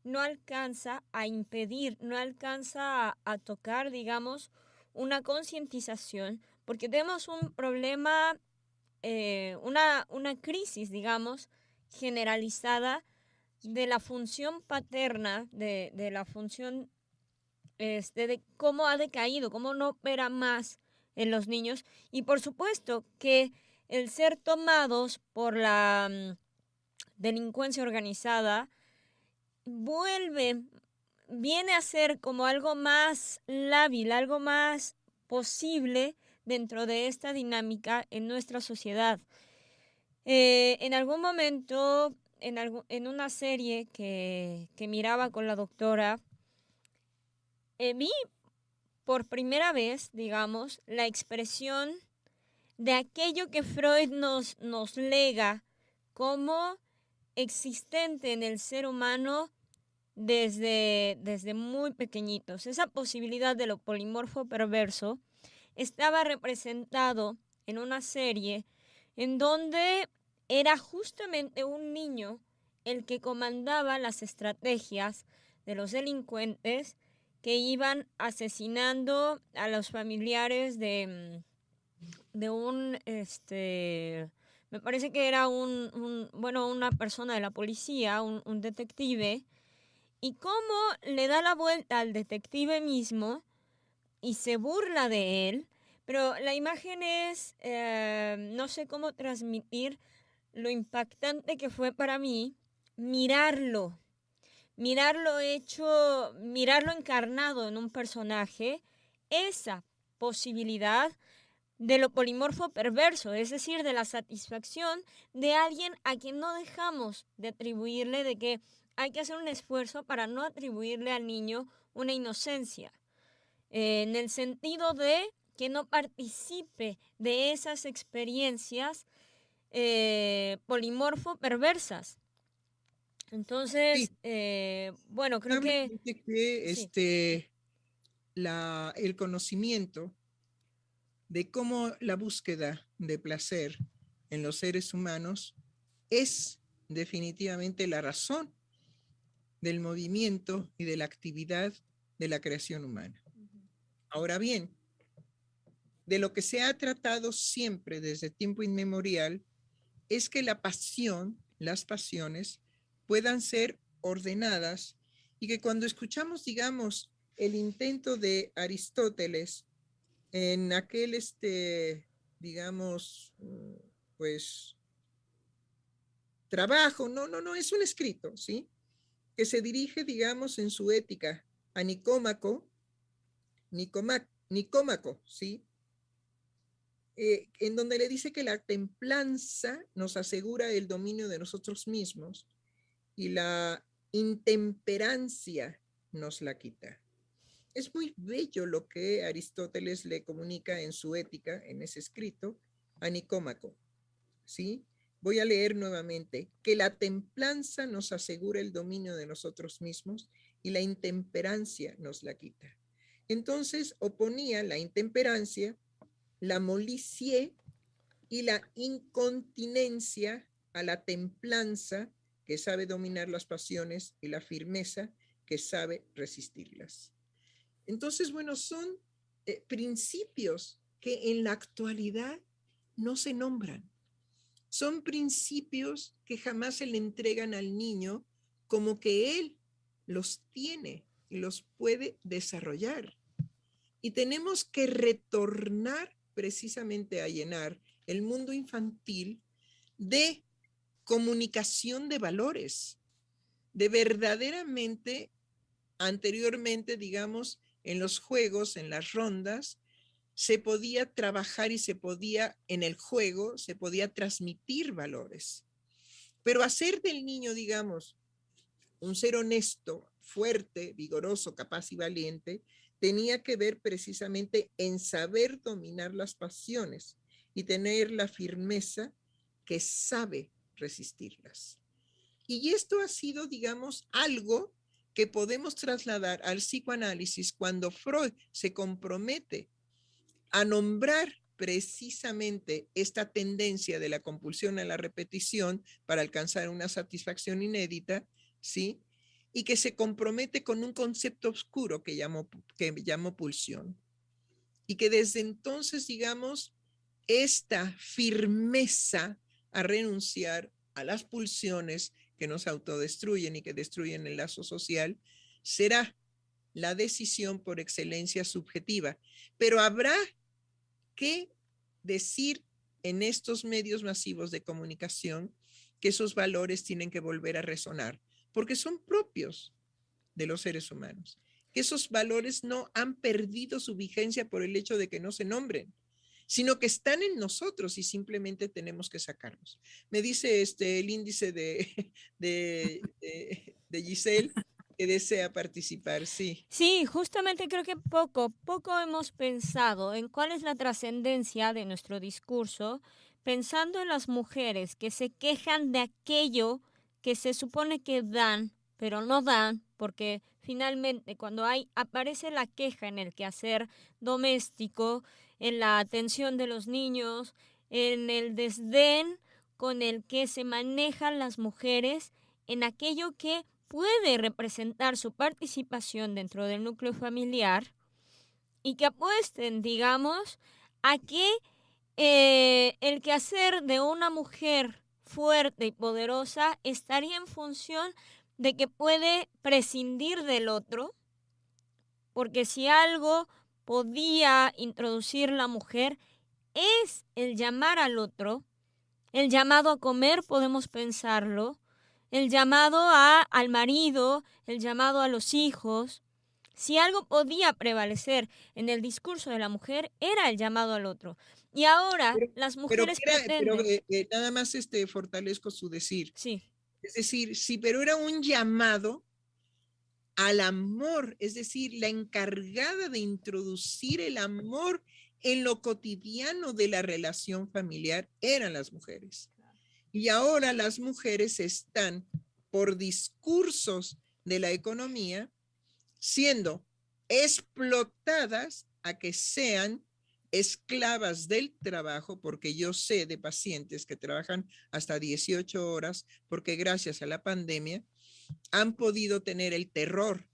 no alcanza a impedir, no alcanza a tocar, digamos, una concientización, porque tenemos un problema, una crisis, digamos, generalizada de la función paterna, de la función de cómo ha decaído, cómo no opera más en los niños. Y por supuesto que el ser tomados por la delincuencia organizada viene a ser como algo más lábil, algo más posible dentro de esta dinámica en nuestra sociedad. En algún momento, en una serie que miraba con la doctora, vi por primera vez, digamos, la expresión de aquello que Freud nos lega como existente en el ser humano desde muy pequeñitos. Esa posibilidad de lo polimorfo perverso estaba representado en una serie en donde era justamente un niño el que comandaba las estrategias de los delincuentes que iban asesinando a los familiares de un, me parece que era una persona de la policía, un detective, y cómo le da la vuelta al detective mismo y se burla de él, pero la imagen es, no sé cómo transmitir lo impactante que fue para mí mirarlo mirarlo encarnado en un personaje, esa posibilidad de lo polimorfo perverso, es decir, de la satisfacción de alguien a quien no dejamos de atribuirle, de que hay que hacer un esfuerzo para no atribuirle al niño una inocencia, en el sentido de que no participe de esas experiencias polimorfo perversas. Entonces, Sí, creo que solamente que sí. el conocimiento de cómo la búsqueda de placer en los seres humanos es definitivamente la razón del movimiento y de la actividad de la creación humana. Ahora bien, de lo que se ha tratado siempre desde tiempo inmemorial es que la pasión, las pasiones, puedan ser ordenadas y que cuando escuchamos, digamos, el intento de Aristóteles en aquel, digamos, pues, trabajo, no, es un escrito, ¿sí? Que se dirige, digamos, en su ética a Nicómaco, ¿sí? En donde le dice que la templanza nos asegura el dominio de nosotros mismos y la intemperancia nos la quita. Es muy bello lo que Aristóteles le comunica en su ética, en ese escrito, a Nicómaco, ¿sí? Voy a leer nuevamente, que la templanza nos asegura el dominio de nosotros mismos y la intemperancia nos la quita. Entonces oponía la intemperancia, la molicie y la incontinencia a la templanza, que sabe dominar las pasiones, y la firmeza, que sabe resistirlas. Entonces, bueno, son principios que en la actualidad no se nombran. Son principios que jamás se le entregan al niño como que él los tiene y los puede desarrollar. Y tenemos que retornar precisamente a llenar el mundo infantil de comunicación de valores, de verdaderamente, anteriormente, digamos, en los juegos, en las rondas, se podía trabajar y se podía, en el juego, se podía transmitir valores. Pero hacer del niño, digamos, un ser honesto, fuerte, vigoroso, capaz y valiente, tenía que ver precisamente en saber dominar las pasiones y tener la firmeza que sabe resistirlas. Y esto ha sido, digamos, algo que podemos trasladar al psicoanálisis cuando Freud se compromete a nombrar precisamente esta tendencia de la compulsión a la repetición para alcanzar una satisfacción inédita, ¿sí? Y que se compromete con un concepto oscuro que llamo pulsión. Y que desde entonces, digamos, esta firmeza a renunciar a las pulsiones que nos autodestruyen y que destruyen el lazo social, será la decisión por excelencia subjetiva. Pero habrá que decir en estos medios masivos de comunicación que esos valores tienen que volver a resonar, porque son propios de los seres humanos, que esos valores no han perdido su vigencia por el hecho de que no se nombren, sino que están en nosotros y simplemente tenemos que sacarlos. Me dice el índice de Giselle que desea participar, sí. Sí, justamente creo que poco hemos pensado en cuál es la trascendencia de nuestro discurso, pensando en las mujeres que se quejan de aquello que se supone que dan, pero no dan, porque finalmente cuando aparece la queja en el quehacer doméstico, en la atención de los niños, en el desdén con el que se manejan las mujeres, en aquello que puede representar su participación dentro del núcleo familiar y que apuesten, digamos, a que el quehacer de una mujer fuerte y poderosa estaría en función de que puede prescindir del otro, porque si algo podía introducir la mujer es el llamar al otro, el llamado a comer podemos pensarlo, el llamado al marido, el llamado a los hijos. Si algo podía prevalecer en el discurso de la mujer, era el llamado al otro. Y ahora las mujeres pretenden... Nada más fortalezco su decir. Sí. Es decir, sí, pero era un llamado al amor, es decir, la encargada de introducir el amor en lo cotidiano de la relación familiar eran las mujeres. Y ahora las mujeres están, por discursos de la economía, siendo explotadas a que sean esclavas del trabajo, porque yo sé de pacientes que trabajan hasta 18 horas, porque gracias a la pandemia han podido tener el terror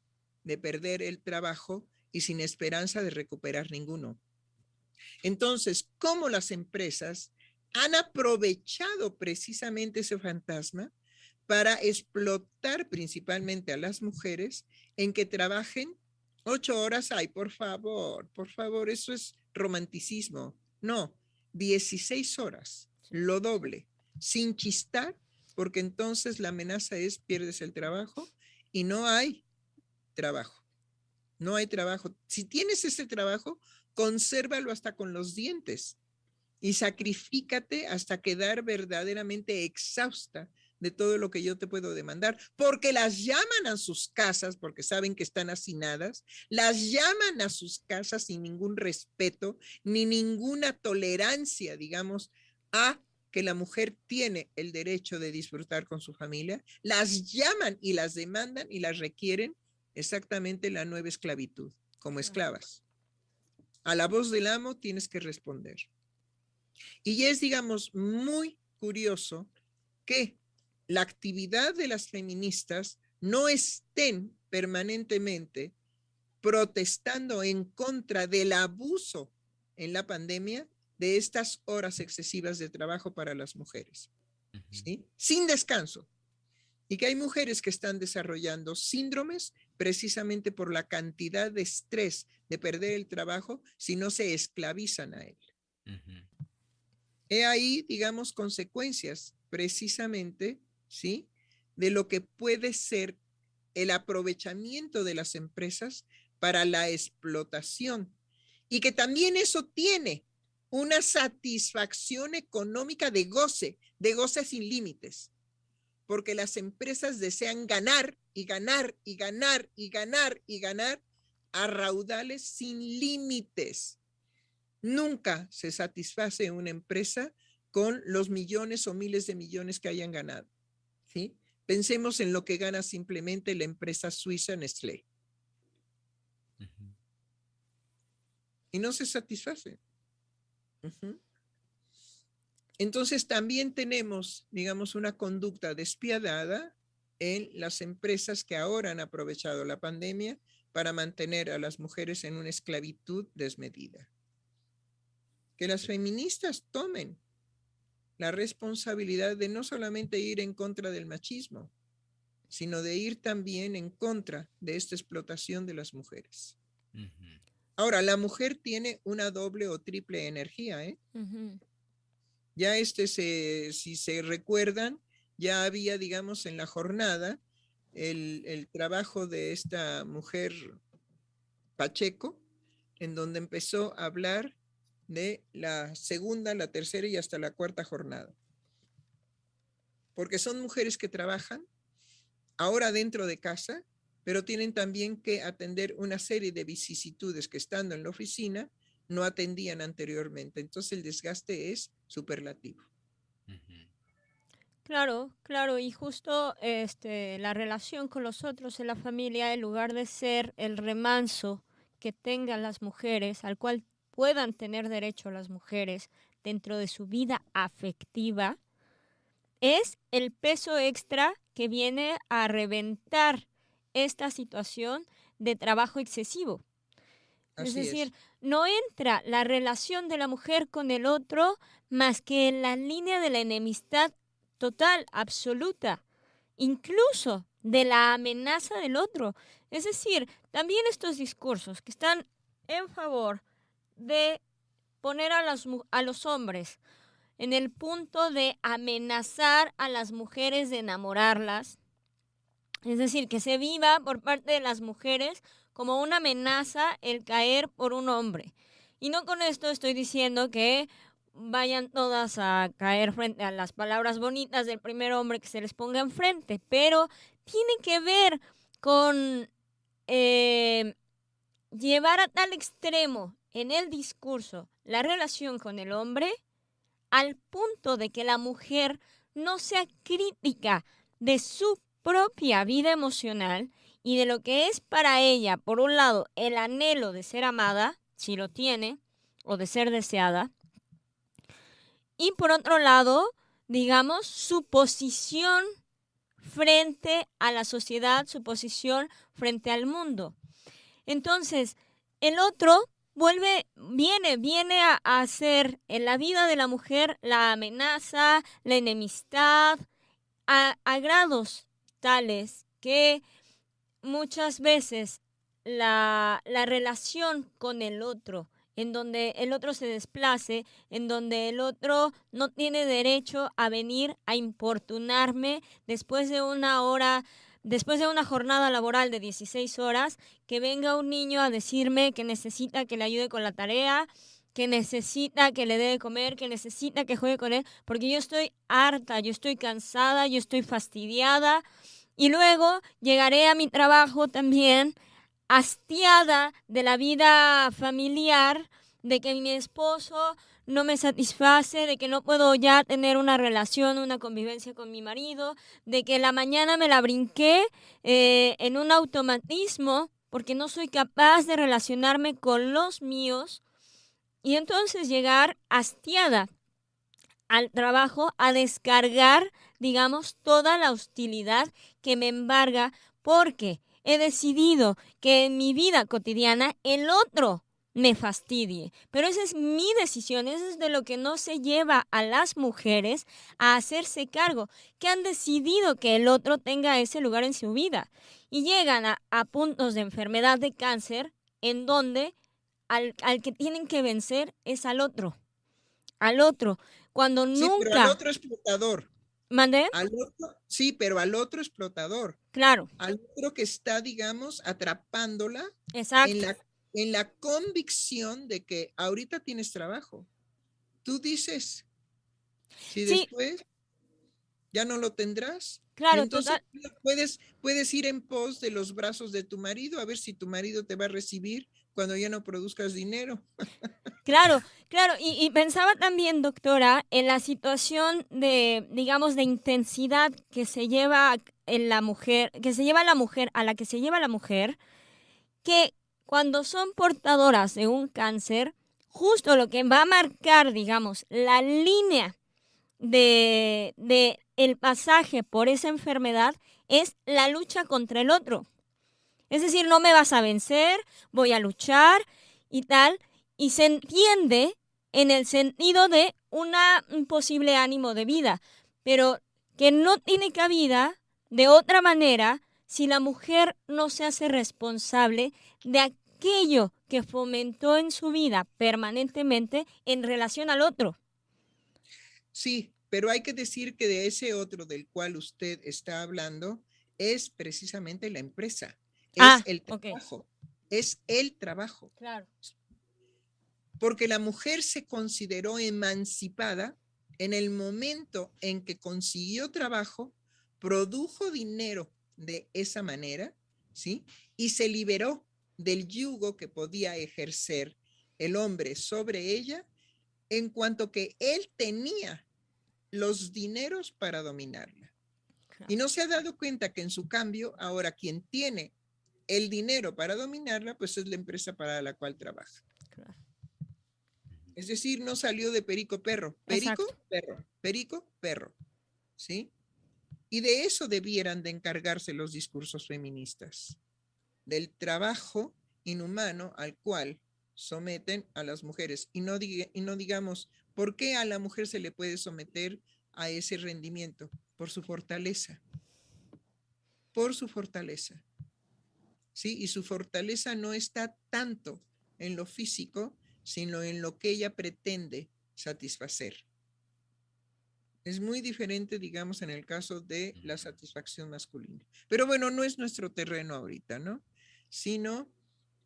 de perder el trabajo y sin esperanza de recuperar ninguno. Entonces, ¿cómo las empresas han aprovechado precisamente ese fantasma para explotar principalmente a las mujeres en que trabajen 8 horas? Ay, por favor, eso es romanticismo. No, 16 horas, lo doble, sin chistar, porque entonces la amenaza es pierdes el trabajo y no hay trabajo. No hay trabajo. Si tienes ese trabajo, consérvalo hasta con los dientes y sacrifícate hasta quedar verdaderamente exhausta de todo lo que yo te puedo demandar, porque las llaman a sus casas, porque saben que están hacinadas, las llaman a sus casas sin ningún respeto, ni ninguna tolerancia, digamos, a que la mujer tiene el derecho de disfrutar con su familia, las llaman y las demandan y las requieren exactamente la nueva esclavitud, como esclavas. A la voz del amo tienes que responder. Y es, digamos, muy curioso que la actividad de las feministas no estén permanentemente protestando en contra del abuso en la pandemia de estas horas excesivas de trabajo para las mujeres, ¿sí? Sin descanso. Y que hay mujeres que están desarrollando síndromes precisamente por la cantidad de estrés de perder el trabajo si no se esclavizan a él. He ahí, digamos, consecuencias precisamente, ¿sí?, de lo que puede ser el aprovechamiento de las empresas para la explotación. Y que también eso tiene una satisfacción económica de goce sin límites. Porque las empresas desean ganar y ganar y ganar y ganar y ganar a raudales sin límites. Nunca se satisface una empresa con los millones o miles de millones que hayan ganado, ¿sí? Pensemos en lo que gana simplemente la empresa suiza Nestlé. Y no se satisface. Entonces también tenemos, digamos, una conducta despiadada en las empresas que ahora han aprovechado la pandemia para mantener a las mujeres en una esclavitud desmedida. Que las feministas tomen la responsabilidad de no solamente ir en contra del machismo, sino de ir también en contra de esta explotación de las mujeres. Ujú. Ahora, la mujer tiene una doble o triple energía, ¿eh? Ujú. Ya si se recuerdan, ya había, digamos, en la jornada el trabajo de esta mujer Pacheco, en donde empezó a hablar de la segunda, la tercera y hasta la cuarta jornada. Porque son mujeres que trabajan ahora dentro de casa, pero tienen también que atender una serie de vicisitudes que estando en la oficina no atendían anteriormente. Entonces el desgaste es superlativo. Ujú. Claro, claro, y justo la relación con los otros en la familia, en lugar de ser el remanso que tengan las mujeres, al cual puedan tener derecho las mujeres dentro de su vida afectiva, es el peso extra que viene a reventar esta situación de trabajo excesivo. Es Así decir, es. no entra la relación de la mujer con el otro más que en la línea de la enemistad total, absoluta, incluso de la amenaza del otro. Es decir, también estos discursos que están en favor de poner a los hombres en el punto de amenazar a las mujeres, de enamorarlas, es decir, que se viva por parte de las mujeres como una amenaza el caer por un hombre. Y no con esto estoy diciendo que vayan todas a caer frente a las palabras bonitas del primer hombre que se les ponga enfrente, pero tiene que ver con llevar a tal extremo en el discurso la relación con el hombre al punto de que la mujer no sea crítica de su propia vida emocional y de lo que es para ella, por un lado, el anhelo de ser amada, si lo tiene, o de ser deseada, y por otro lado, digamos, su posición frente a la sociedad, su posición frente al mundo. Entonces, el otro viene a ser en la vida de la mujer la amenaza, la enemistad, a grados tales que muchas veces la relación con el otro, en donde el otro se desplace, en donde el otro no tiene derecho a venir a importunarme después de una jornada laboral de 16 horas, que venga un niño a decirme que necesita que le ayude con la tarea, que necesita que le dé de comer, que necesita que juegue con él, porque yo estoy harta, yo estoy cansada, yo estoy fastidiada. Y luego llegaré a mi trabajo también hastiada de la vida familiar, de que mi esposo no me satisface, de que no puedo ya tener una relación, una convivencia con mi marido, de que la mañana me la brinqué en un automatismo porque no soy capaz de relacionarme con los míos, y entonces llegar hastiada al trabajo a descargar, digamos, toda la hostilidad que me embarga porque he decidido que en mi vida cotidiana el otro me fastidie. Pero esa es mi decisión, eso es de lo que no se lleva a las mujeres a hacerse cargo, que han decidido que el otro tenga ese lugar en su vida. Y llegan a puntos de enfermedad, de cáncer, en donde al que tienen que vencer es al otro. Al otro, cuando Sí, pero al nunca... otro explotador. ¿Mandé? Sí, pero al otro explotador. Claro, Al otro que está, digamos, atrapándola exacto. en la convicción de que ahorita tienes trabajo. Tú dices, si Sí, después ya no lo tendrás. Y claro, entonces total. puedes ir en pos de los brazos de tu marido a ver si tu marido te va a recibir cuando ya no produzcas dinero. Claro, claro. Y pensaba también, doctora, en la situación de, digamos, de intensidad que se lleva en la mujer, que se lleva la mujer, a la que se lleva la mujer, que cuando son portadoras de un cáncer, justo lo que va a marcar, digamos, la línea de el pasaje por esa enfermedad es la lucha contra el otro. Es decir, no me vas a vencer, voy a luchar y tal. Y se entiende en el sentido de un posible ánimo de vida, pero que no tiene cabida De otra manera, si la mujer no se hace responsable de aquello que fomentó en su vida permanentemente en relación al otro. Sí, pero hay que decir que de ese otro del cual usted está hablando es precisamente la empresa, es el trabajo, es el trabajo. Claro. Porque la mujer se consideró emancipada en el momento en que consiguió trabajo, produjo dinero de esa manera, ¿sí? Y se liberó del yugo que podía ejercer el hombre sobre ella, en cuanto que él tenía los dineros para dominarla. Claro. Y no se ha dado cuenta que en su cambio, ahora quien tiene el dinero para dominarla, pues es la empresa para la cual trabaja. Claro. Es decir, no salió de perico perro, perico, Exacto. perro, perico, perro, ¿sí? Y de eso debieran de encargarse los discursos feministas, del trabajo inhumano al cual someten a las mujeres. Y no digamos, ¿por qué a la mujer se le puede someter a ese rendimiento? Por su fortaleza, ¿sí? Y su fortaleza no está tanto en lo físico, sino en lo que ella pretende satisfacer. Es muy diferente, digamos, en el caso de la satisfacción masculina. Pero bueno, no es nuestro terreno ahorita, ¿no? Sino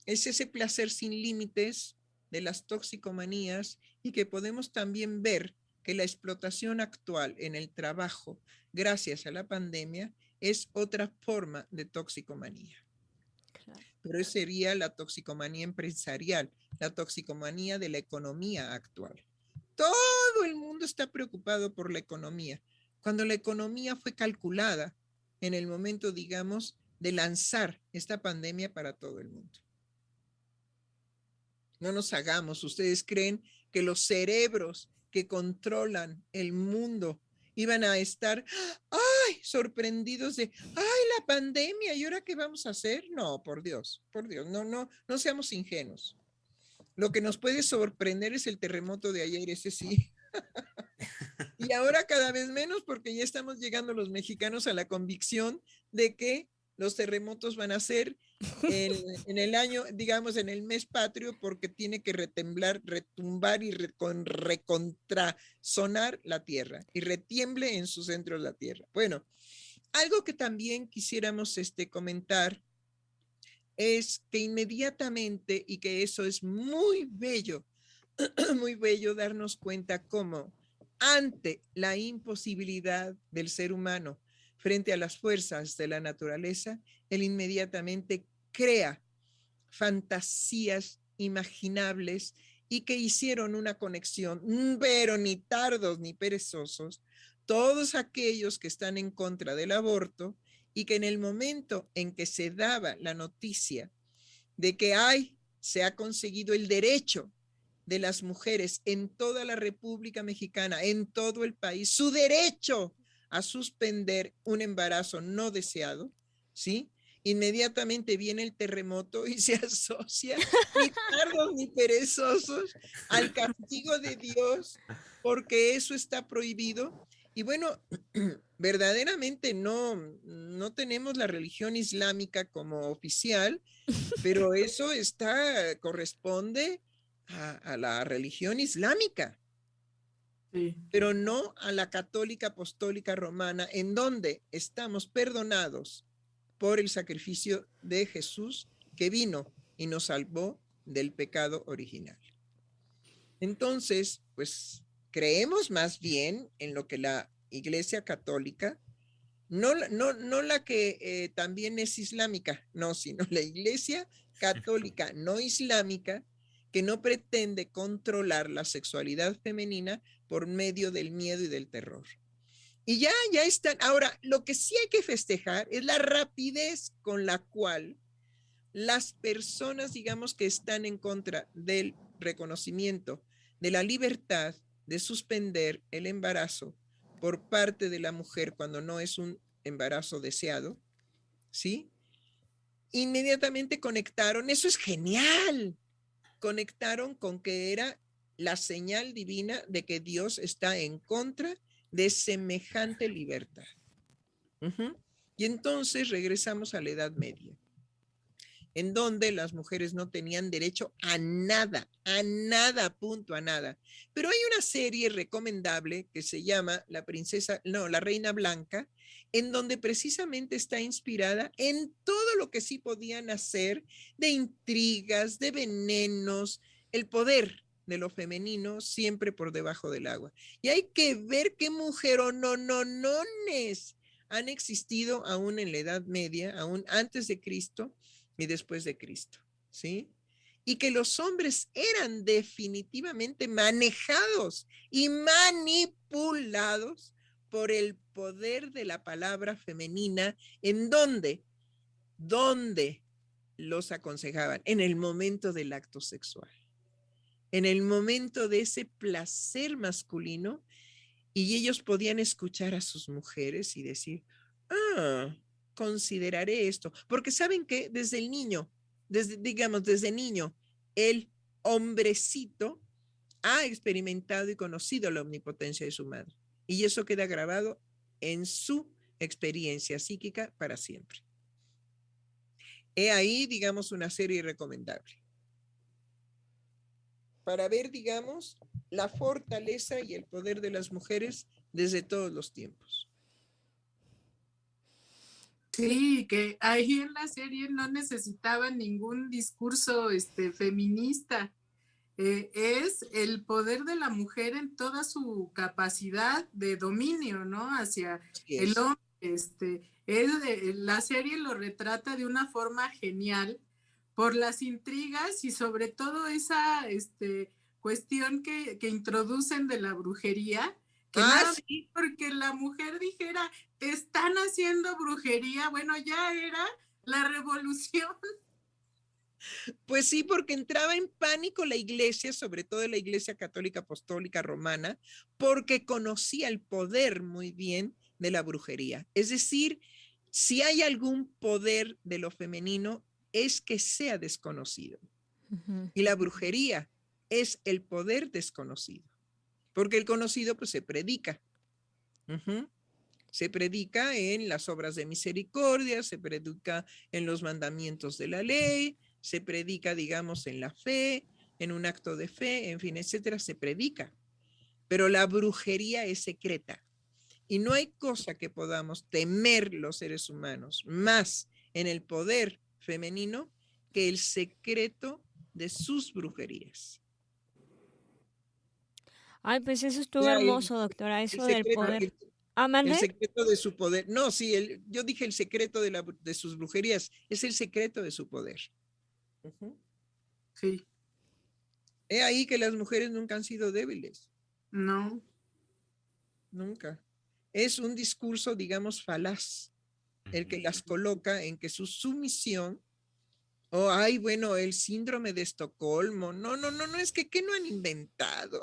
es ese placer sin límites de las toxicomanías y que podemos también ver que la explotación actual en el trabajo, gracias a la pandemia, es otra forma de toxicomanía. Claro. Pero esa sería la toxicomanía empresarial, la toxicomanía de la economía actual. Todo el mundo está preocupado por la economía, cuando la economía fue calculada en el momento, digamos, de lanzar esta pandemia para todo el mundo. No nos hagamos, ¿ustedes creen que los cerebros que controlan el mundo iban a estar, ay, sorprendidos de, ay, la pandemia, ¿y ahora qué vamos a hacer? No, por Dios, no seamos ingenuos. Lo que nos puede sorprender es el terremoto de ayer, ese sí. Y ahora cada vez menos porque ya estamos llegando los mexicanos a la convicción de que los terremotos van a ser en el año, digamos, en el mes patrio, porque tiene que retemblar, retumbar y recontrasonar la tierra y retiemble en su centro la tierra. Bueno, algo que también quisiéramos comentar es que inmediatamente, y que eso es muy bello, muy bello darnos cuenta cómo ante la imposibilidad del ser humano frente a las fuerzas de la naturaleza, él inmediatamente crea fantasías imaginables y que hicieron una conexión, pero ni tardos ni perezosos, todos aquellos que están en contra del aborto y que en el momento en que se daba la noticia de que se ha conseguido el derecho de las mujeres en toda la República Mexicana, en todo el país, su derecho a suspender un embarazo no deseado, ¿sí? Inmediatamente viene el terremoto y se asocia, ni tardos ni perezosos, al castigo de Dios, porque eso está prohibido. Y bueno, verdaderamente no tenemos la religión islámica como oficial, pero eso corresponde a la religión islámica, Sí. pero no a la católica apostólica romana, en donde estamos perdonados por el sacrificio de Jesús que vino y nos salvó del pecado original. Entonces, pues creemos más bien en lo que la Iglesia Católica, no la que también es islámica, no, sino la Iglesia Católica no islámica, que no pretende controlar la sexualidad femenina por medio del miedo y del terror. Y ya están. Ahora, lo que sí hay que festejar es la rapidez con la cual las personas, digamos, que están en contra del reconocimiento de la libertad de suspender el embarazo por parte de la mujer cuando no es un embarazo deseado, ¿sí? Inmediatamente conectaron, eso es genial, conectaron con que era la señal divina de que Dios está en contra de semejante libertad. Y entonces regresamos a la Edad Media, en donde las mujeres no tenían derecho a nada, punto, a nada. Pero hay una serie recomendable que se llama La Reina Blanca, en donde precisamente está inspirada en todo lo que sí podían hacer de intrigas, de venenos, el poder de lo femenino siempre por debajo del agua. Y hay que ver qué mujeronononones han existido aún en la Edad Media, aún antes de Cristo y después de Cristo, ¿sí? Y que los hombres eran definitivamente manejados y manipulados por el poder de la palabra femenina, ¿en dónde los aconsejaban? En el momento del acto sexual, en el momento de ese placer masculino, y ellos podían escuchar a sus mujeres y decir, consideraré esto, porque saben que desde niño, el hombrecito ha experimentado y conocido la omnipotencia de su madre, y eso queda grabado en su experiencia psíquica para siempre. He ahí, digamos, una serie recomendable para ver, digamos, la fortaleza y el poder de las mujeres desde todos los tiempos. Sí, que ahí en la serie no necesitaban ningún discurso feminista. Es el poder de la mujer en toda su capacidad de dominio, ¿no? Hacia el hombre. La serie lo retrata de una forma genial por las intrigas y sobre todo esa cuestión que introducen de la brujería, que nada sí. Porque la mujer dijera, están haciendo brujería, bueno, ya era la revolución. Pues sí, porque entraba en pánico la iglesia, sobre todo la iglesia católica apostólica romana, porque conocía el poder muy bien de la brujería. Es decir, si hay algún poder de lo femenino, es que sea desconocido. Y la brujería es el poder desconocido, porque el conocido pues se predica. Se predica en las obras de misericordia, se predica en los mandamientos de la ley, se predica, digamos, en la fe, en un acto de fe, en fin, etcétera, se predica. Pero la brujería es secreta. Y no hay cosa que podamos temer los seres humanos más en el poder femenino que el secreto de sus brujerías. Ay, pues eso estuvo hermoso, doctora, eso del poder. El secreto de su poder. No, sí, yo dije el secreto de sus brujerías. Es el secreto de su poder. Sí. He ahí que las mujeres nunca han sido débiles. No. Nunca. Es un discurso, digamos, falaz, el que las coloca en que su sumisión, bueno, el síndrome de Estocolmo, no, es que ¿qué no han inventado?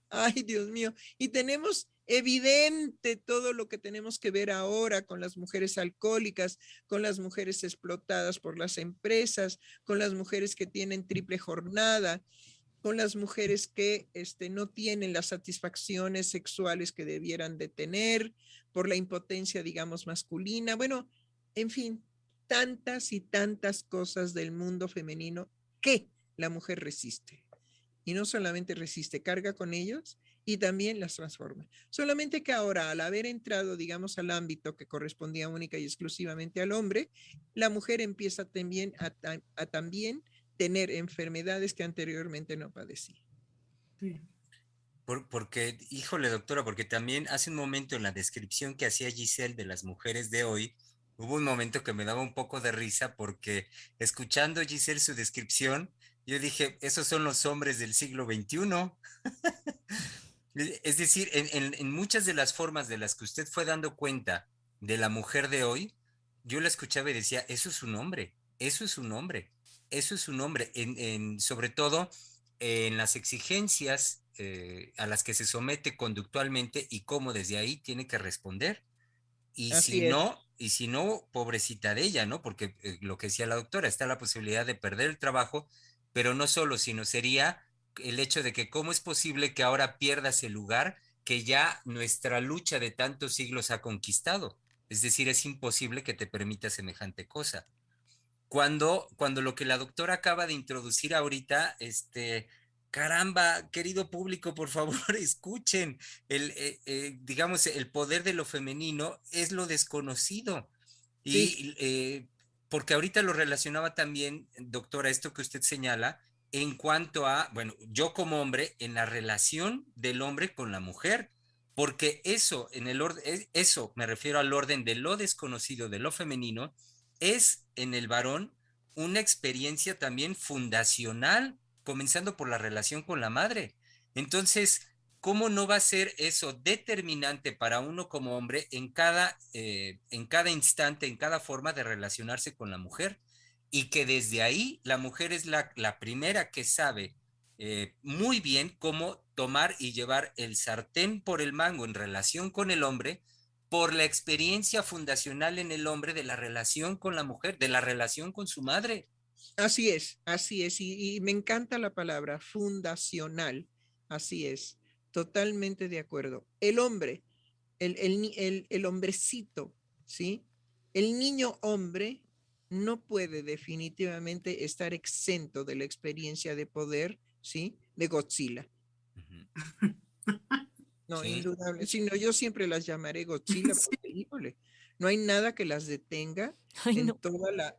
Ay, Dios mío. Y tenemos evidente todo lo que tenemos que ver ahora con las mujeres alcohólicas, con las mujeres explotadas por las empresas, con las mujeres que tienen triple jornada, con las mujeres que no tienen las satisfacciones sexuales que debieran de tener por la impotencia, digamos, masculina. Bueno, en fin, tantas y tantas cosas del mundo femenino que la mujer resiste. Y no solamente resiste, carga con ellos y también las transforma. Solamente que ahora, al haber entrado, digamos, al ámbito que correspondía única y exclusivamente al hombre, la mujer empieza también a también tener enfermedades que anteriormente no padecía. Sí. Porque, híjole, doctora, porque también hace un momento en la descripción que hacía Giselle de las mujeres de hoy, hubo un momento que me daba un poco de risa porque escuchando Giselle su descripción, yo dije, esos son los hombres del siglo XXI. Es decir, en muchas de las formas de las que usted fue dando cuenta de la mujer de hoy, yo la escuchaba y decía, eso es un hombre, eso es un hombre, eso es un hombre, sobre todo en las exigencias a las que se somete conductualmente y cómo desde ahí tiene que responder. Y Así si no, pobrecita de ella, ¿no? Porque lo que decía la doctora, está la posibilidad de perder el trabajo, pero no solo, sino sería el hecho de que cómo es posible que ahora pierdas el lugar que ya nuestra lucha de tantos siglos ha conquistado. Es decir, es imposible que te permita semejante cosa. Cuando lo que la doctora acaba de introducir ahorita, caramba, querido público, por favor, escuchen, digamos, el poder de lo femenino es lo desconocido. Sí, Porque ahorita lo relacionaba también, doctora, esto que usted señala, en cuanto a, bueno, yo como hombre, en la relación del hombre con la mujer, porque eso, eso me refiero al orden de lo desconocido, de lo femenino, es en el varón una experiencia también fundacional, comenzando por la relación con la madre. Entonces, ¿cómo no va a ser eso determinante para uno como hombre en cada instante, en cada forma de relacionarse con la mujer? Y que desde ahí la mujer es la primera que sabe muy bien cómo tomar y llevar el sartén por el mango en relación con el hombre por la experiencia fundacional en el hombre de la relación con la mujer, de la relación con su madre. así es, y me encanta la palabra fundacional, así es, totalmente de acuerdo. El hombre, el hombrecito, ¿sí? El niño hombre no puede definitivamente estar exento de la experiencia de poder, ¿sí? De Godzilla. No, Sí. indudable. Si no, yo siempre las llamaré Godzilla Sí, porque, híjole, no hay nada que las detenga Ay, en no.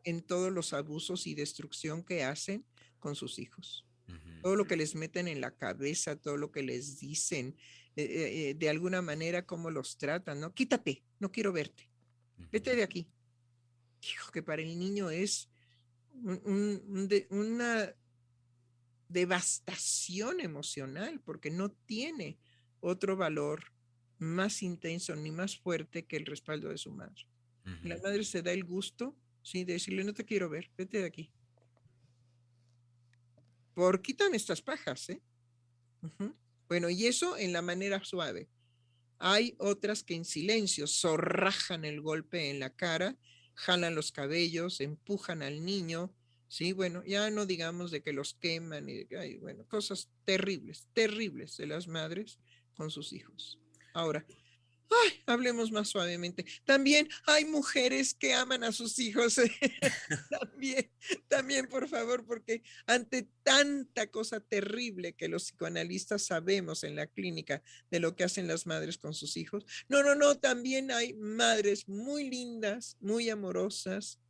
en todos los abusos y destrucción que hacen con sus hijos. Ujú, Todo lo que les meten en la cabeza, todo lo que les dicen, de alguna manera cómo los tratan, ¿no? Quítate, no quiero verte, vete ujú, de aquí. Hijo, que para el niño es una devastación emocional porque no tiene otro valor más intenso ni más fuerte que el respaldo de su madre. La ujú. madre se da el gusto, sí, de decirle, no te quiero ver, vete de aquí. Por quítame estas pajas, ¿eh? Ujú. Bueno, y eso en la manera suave. Hay otras que en silencio zorrajan el golpe en la cara, jalan los cabellos, empujan al niño, sí, bueno, ya no digamos de que los queman y de ay, bueno, cosas terribles, terribles de las madres con sus hijos. Ahora, ay, hablemos más suavemente. También hay mujeres que aman a sus hijos. También, también, por favor, porque ante tanta cosa terrible que los psicoanalistas sabemos en la clínica de lo que hacen las madres con sus hijos, no, no, no, también hay madres muy lindas, muy amorosas,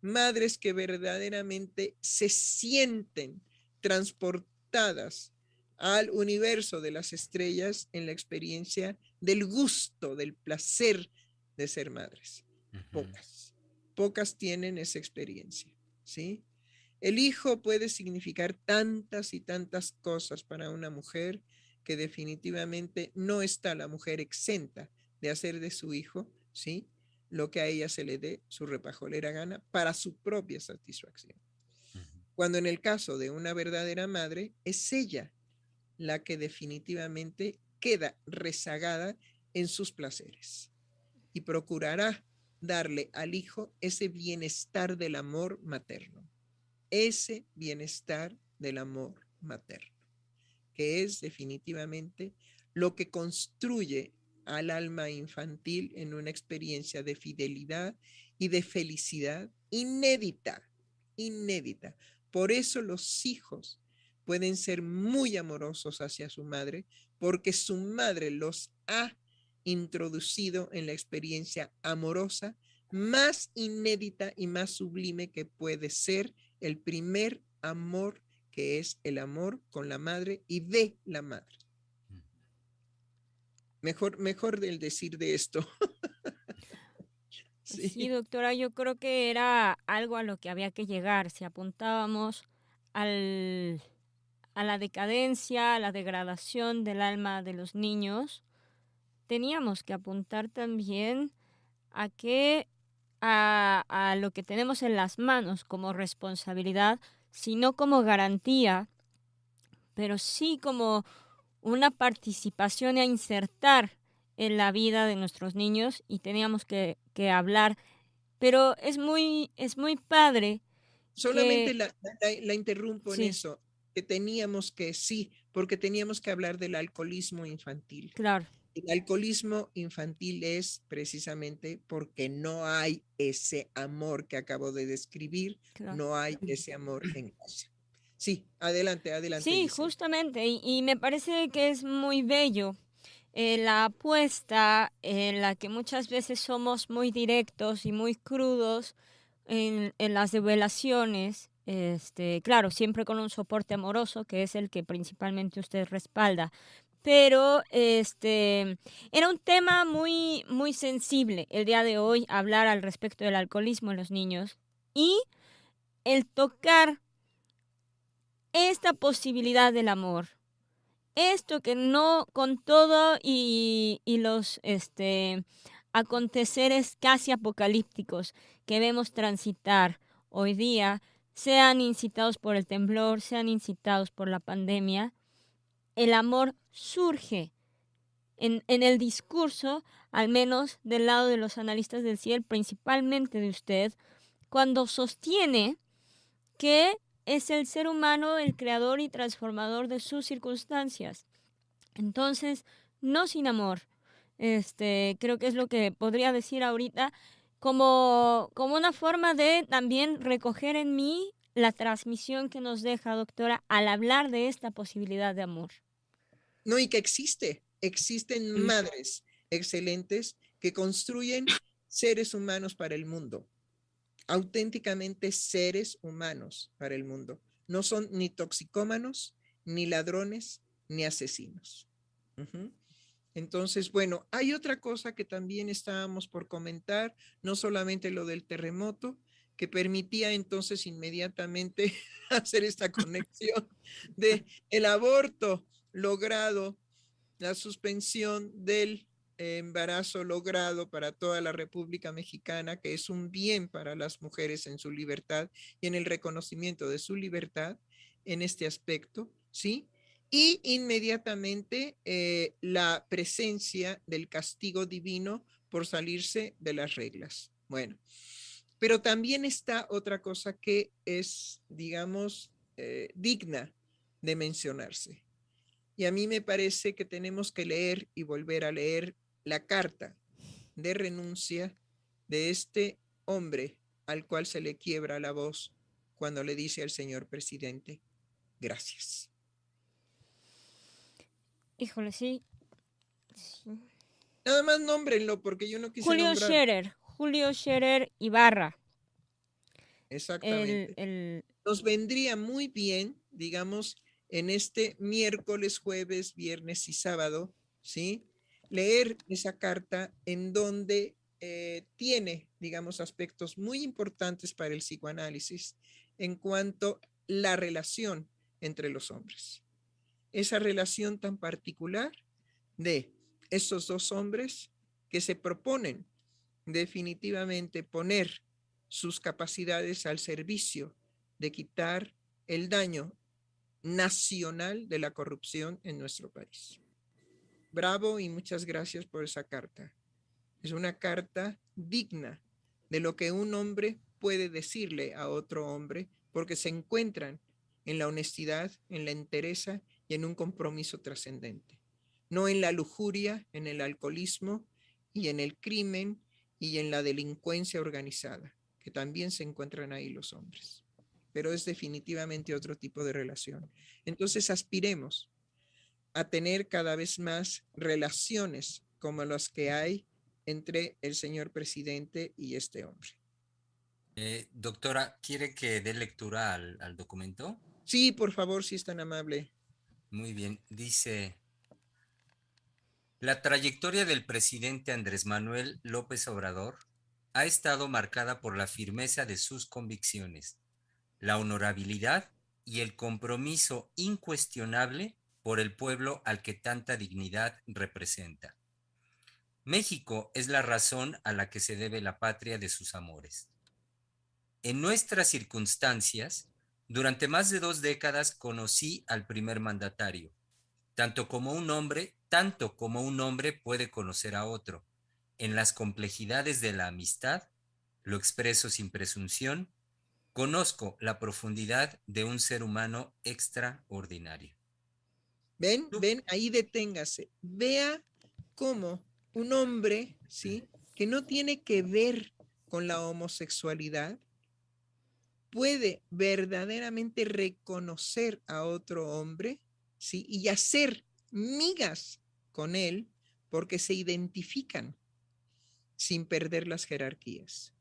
madres que verdaderamente se sienten transportadas al universo de las estrellas en la experiencia del gusto, del placer de ser madres. Ujú, Pocas, pocas tienen esa experiencia, ¿sí? El hijo puede significar tantas y tantas cosas para una mujer que definitivamente no está la mujer exenta de hacer de su hijo, ¿sí? Lo que a ella se le dé su repajolera gana para su propia satisfacción. ujú, Cuando en el caso de una verdadera madre, es ella la que definitivamente queda rezagada en sus placeres y procurará darle al hijo ese bienestar del amor materno, ese bienestar del amor materno, que es definitivamente lo que construye al alma infantil en una experiencia de fidelidad y de felicidad inédita, inédita. Por eso los hijos pueden ser muy amorosos hacia su madre, porque su madre los ha introducido en la experiencia amorosa más inédita y más sublime que puede ser el primer amor, que es el amor con la madre y de la madre. ujú. Mejor del decir de esto. Pues sí, Sí, doctora, yo creo que era algo a lo que había que llegar. Si apuntábamos al, a la decadencia, a la degradación del alma de los niños, teníamos que apuntar también a que a lo que tenemos en las manos como responsabilidad, sino como garantía, pero sí como una participación a insertar en la vida de nuestros niños y teníamos que hablar. Pero es muy padre solamente que la interrumpo en sí, eso, que teníamos que, sí, porque teníamos que hablar del alcoholismo infantil. Claro. El alcoholismo infantil es precisamente porque no hay ese amor que acabo de describir, Claro. no hay ese amor en casa. Sí, adelante, adelante. Sí, Giselle. justamente, y me parece que es muy bello la apuesta en la que muchas veces somos muy directos y muy crudos en las revelaciones, claro, siempre con un soporte amoroso, que es el que principalmente usted respalda. Pero era un tema muy, muy sensible el día de hoy, hablar al respecto del alcoholismo en los niños y el tocar esta posibilidad del amor. Esto que no con todo y los aconteceres casi apocalípticos que vemos transitar hoy día, sean incitados por el temblor, sean incitados por la pandemia, el amor surge en el discurso, al menos del lado de los analistas del CIEL, principalmente de usted, cuando sostiene que es el ser humano el creador y transformador de sus circunstancias. Entonces, no sin amor. Creo que es lo que podría decir ahorita como una forma de también recoger en mí la transmisión que nos deja, doctora, al hablar de esta posibilidad de amor. No, y que existen madres excelentes que construyen seres humanos para el mundo, auténticamente seres humanos para el mundo. No son ni toxicómanos, ni ladrones, ni asesinos. Entonces, bueno, hay otra cosa que también estábamos por comentar, no solamente lo del terremoto, que permitía entonces inmediatamente hacer esta conexión de el aborto logrado, la suspensión del embarazo logrado para toda la República Mexicana, que es un bien para las mujeres en su libertad y en el reconocimiento de su libertad en este aspecto, ¿sí? Y inmediatamente la presencia del castigo divino por salirse de las reglas. Bueno, pero también está otra cosa que es, digamos, digna de mencionarse. Y a mí me parece que tenemos que leer y volver a leer la carta de renuncia de este hombre al cual se le quiebra la voz cuando le dice al señor presidente, gracias. Híjole, sí. Nada más nómbrenlo porque yo no quise Julio nombrar. Scherer Ibarra. Exactamente. Nos vendría muy bien, digamos, en este miércoles, jueves, viernes y sábado, ¿sí? Leer esa carta en donde tiene, digamos, aspectos muy importantes para el psicoanálisis en cuanto a la relación entre los hombres. Esa relación tan particular de esos dos hombres que se proponen definitivamente poner sus capacidades al servicio de quitar el daño nacional de la corrupción en nuestro país. Bravo y muchas gracias por esa carta. Es una carta digna de lo que un hombre puede decirle a otro hombre porque se encuentran en la honestidad, en la entereza y en un compromiso trascendente. No en la lujuria, en el alcoholismo y en el crimen y en la delincuencia organizada, que también se encuentran ahí los hombres. Pero es definitivamente otro tipo de relación. Entonces aspiremos a tener cada vez más relaciones como las que hay entre el señor presidente y este hombre. Doctora, ¿quiere que dé lectura al documento? Sí, por favor, si es tan amable. Muy bien, dice: la trayectoria del presidente Andrés Manuel López Obrador ha estado marcada por la firmeza de sus convicciones, la honorabilidad y el compromiso incuestionable por el pueblo al que tanta dignidad representa. México es la razón a la que se debe la patria de sus amores. En nuestras circunstancias, durante más de 2 décadas conocí al primer mandatario, tanto como un hombre puede conocer a otro. En las complejidades de la amistad, lo expreso sin presunción, conozco la profundidad de un ser humano extraordinario. Ven, ahí deténgase. Vea cómo un hombre, ¿sí?, que no tiene que ver con la homosexualidad, puede verdaderamente reconocer a otro hombre, ¿sí?, y hacer migas con él porque se identifican sin perder las jerarquías.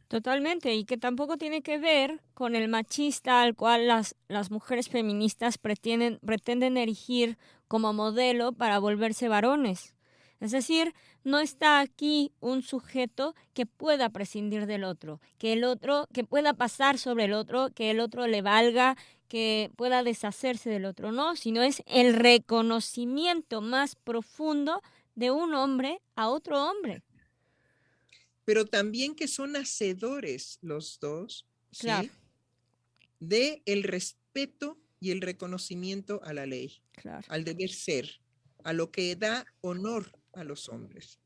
Totalmente, y que tampoco tiene que ver con el machista al cual las mujeres feministas pretenden erigir como modelo para volverse varones. Es decir, no está aquí un sujeto que pueda prescindir del otro, que pueda pasar sobre el otro, que el otro le valga, que pueda deshacerse del otro, no, sino es el reconocimiento más profundo de un hombre a otro hombre. Pero también que son hacedores los dos, Claro, ¿sí?, de el respeto y el reconocimiento a la ley, claro. al deber ser, a lo que da honor a los hombres.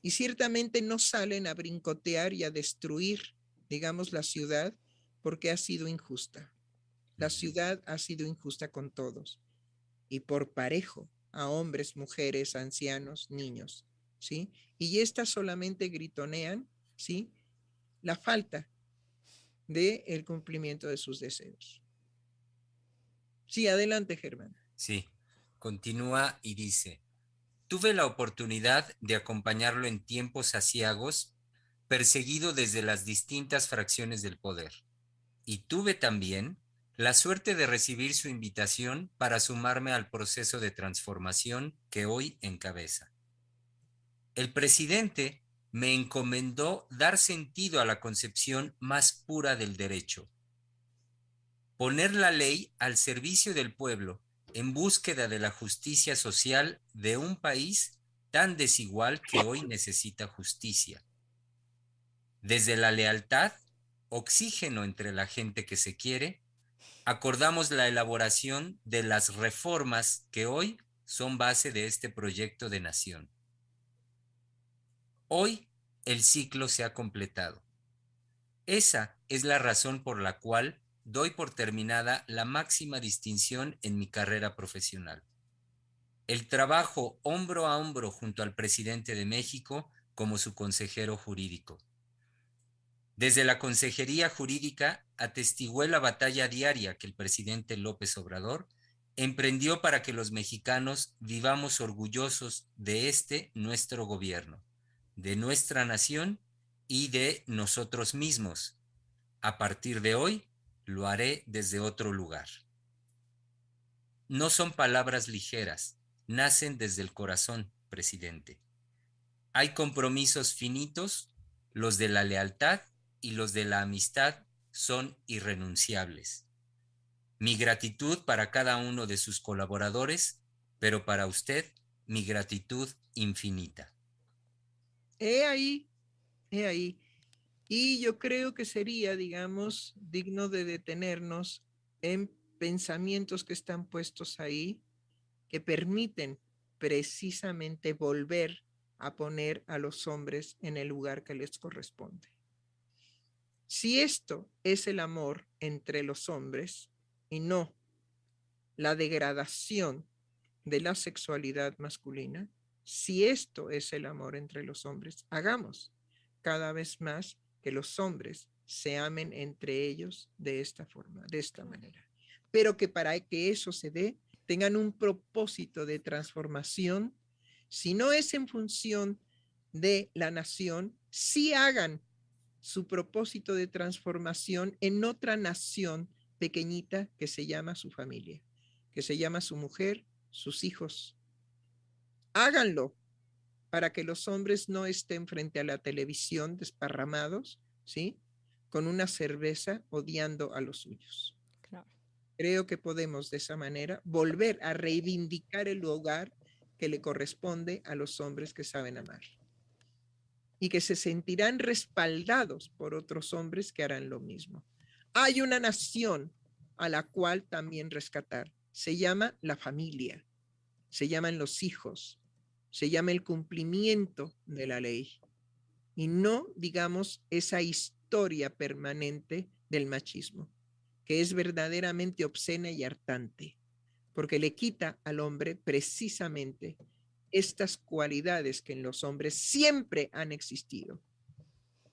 Y ciertamente no salen a brincotear y a destruir, digamos, la ciudad porque ha sido injusta. La ciudad ha sido injusta con todos y por parejo, a hombres, mujeres, ancianos, niños, ¿sí? Y estas solamente gritonean, ¿sí?, la falta del cumplimiento de sus deseos. Sí, adelante, Germán. Sí, continúa y dice, tuve la oportunidad de acompañarlo en tiempos aciagos, perseguido desde las distintas fracciones del poder. Y tuve también la suerte de recibir su invitación para sumarme al proceso de transformación que hoy encabeza. El presidente me encomendó dar sentido a la concepción más pura del derecho, poner la ley al servicio del pueblo en búsqueda de la justicia social de un país tan desigual que hoy necesita justicia. Desde la lealtad, oxígeno entre la gente que se quiere, acordamos la elaboración de las reformas que hoy son base de este proyecto de nación. Hoy el ciclo se ha completado. Esa es la razón por la cual doy por terminada la máxima distinción en mi carrera profesional. El trabajo hombro a hombro junto al presidente de México como su consejero jurídico. Desde la Consejería Jurídica atestigué la batalla diaria que el presidente López Obrador emprendió para que los mexicanos vivamos orgullosos de este nuestro gobierno, de nuestra nación y de nosotros mismos. A partir de hoy, lo haré desde otro lugar. No son palabras ligeras, nacen desde el corazón, presidente. Hay compromisos finitos, los de la lealtad y los de la amistad son irrenunciables. Mi gratitud para cada uno de sus colaboradores, pero para usted, mi gratitud infinita. He ahí. Y yo creo que sería, digamos, digno de detenernos en pensamientos que están puestos ahí, que permiten precisamente volver a poner a los hombres en el lugar que les corresponde. Si esto es el amor entre los hombres y no la degradación de la sexualidad masculina, si esto es el amor entre los hombres, hagamos cada vez más que los hombres se amen entre ellos de esta forma, de esta manera. Pero que para que eso se dé, tengan un propósito de transformación. Si no es en función de la nación, sí hagan su propósito de transformación en otra nación pequeñita que se llama su familia, que se llama su mujer, sus hijos. Háganlo para que los hombres no estén frente a la televisión desparramados, ¿sí?, con una cerveza odiando a los suyos. Claro. Creo que podemos de esa manera volver a reivindicar el lugar que le corresponde a los hombres que saben amar y que se sentirán respaldados por otros hombres que harán lo mismo. Hay una nación a la cual también rescatar. Se llama la familia, se llaman los hijos, se llama el cumplimiento de la ley y no, digamos, esa historia permanente del machismo, que es verdaderamente obscena y hartante. porque le quita al hombre precisamente estas cualidades que en los hombres siempre han existido.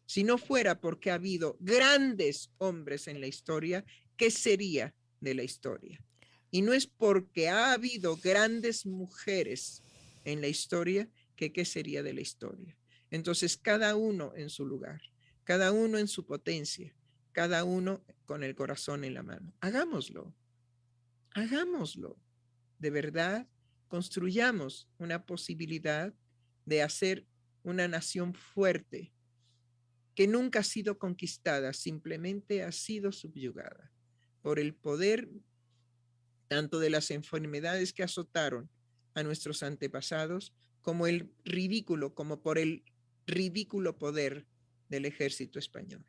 Si no fuera porque ha habido grandes hombres en la historia, ¿qué sería de la historia? Y no es porque ha habido grandes mujeres en la historia que qué sería de la historia. Entonces, cada uno en su lugar, cada uno en su potencia, cada uno con el corazón en la mano. Hagámoslo, hagámoslo. De verdad, construyamos una posibilidad de hacer una nación fuerte que nunca ha sido conquistada, simplemente ha sido subyugada por el poder tanto de las enfermedades que azotaron a nuestros antepasados, como por el ridículo poder del ejército español,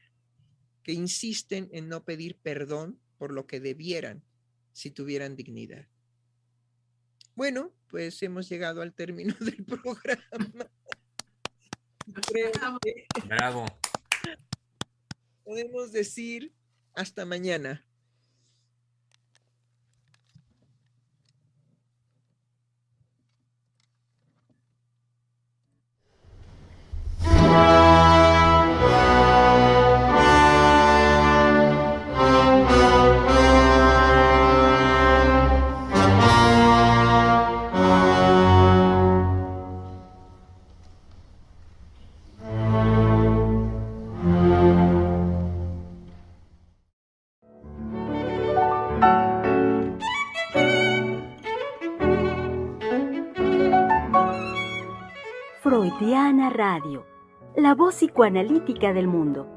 que insisten en no pedir perdón por lo que debieran si tuvieran dignidad. Bueno, pues hemos llegado al término del programa. Creo que Bravo. podemos decir hasta mañana. Freudiana Radio, la voz psicoanalítica del mundo.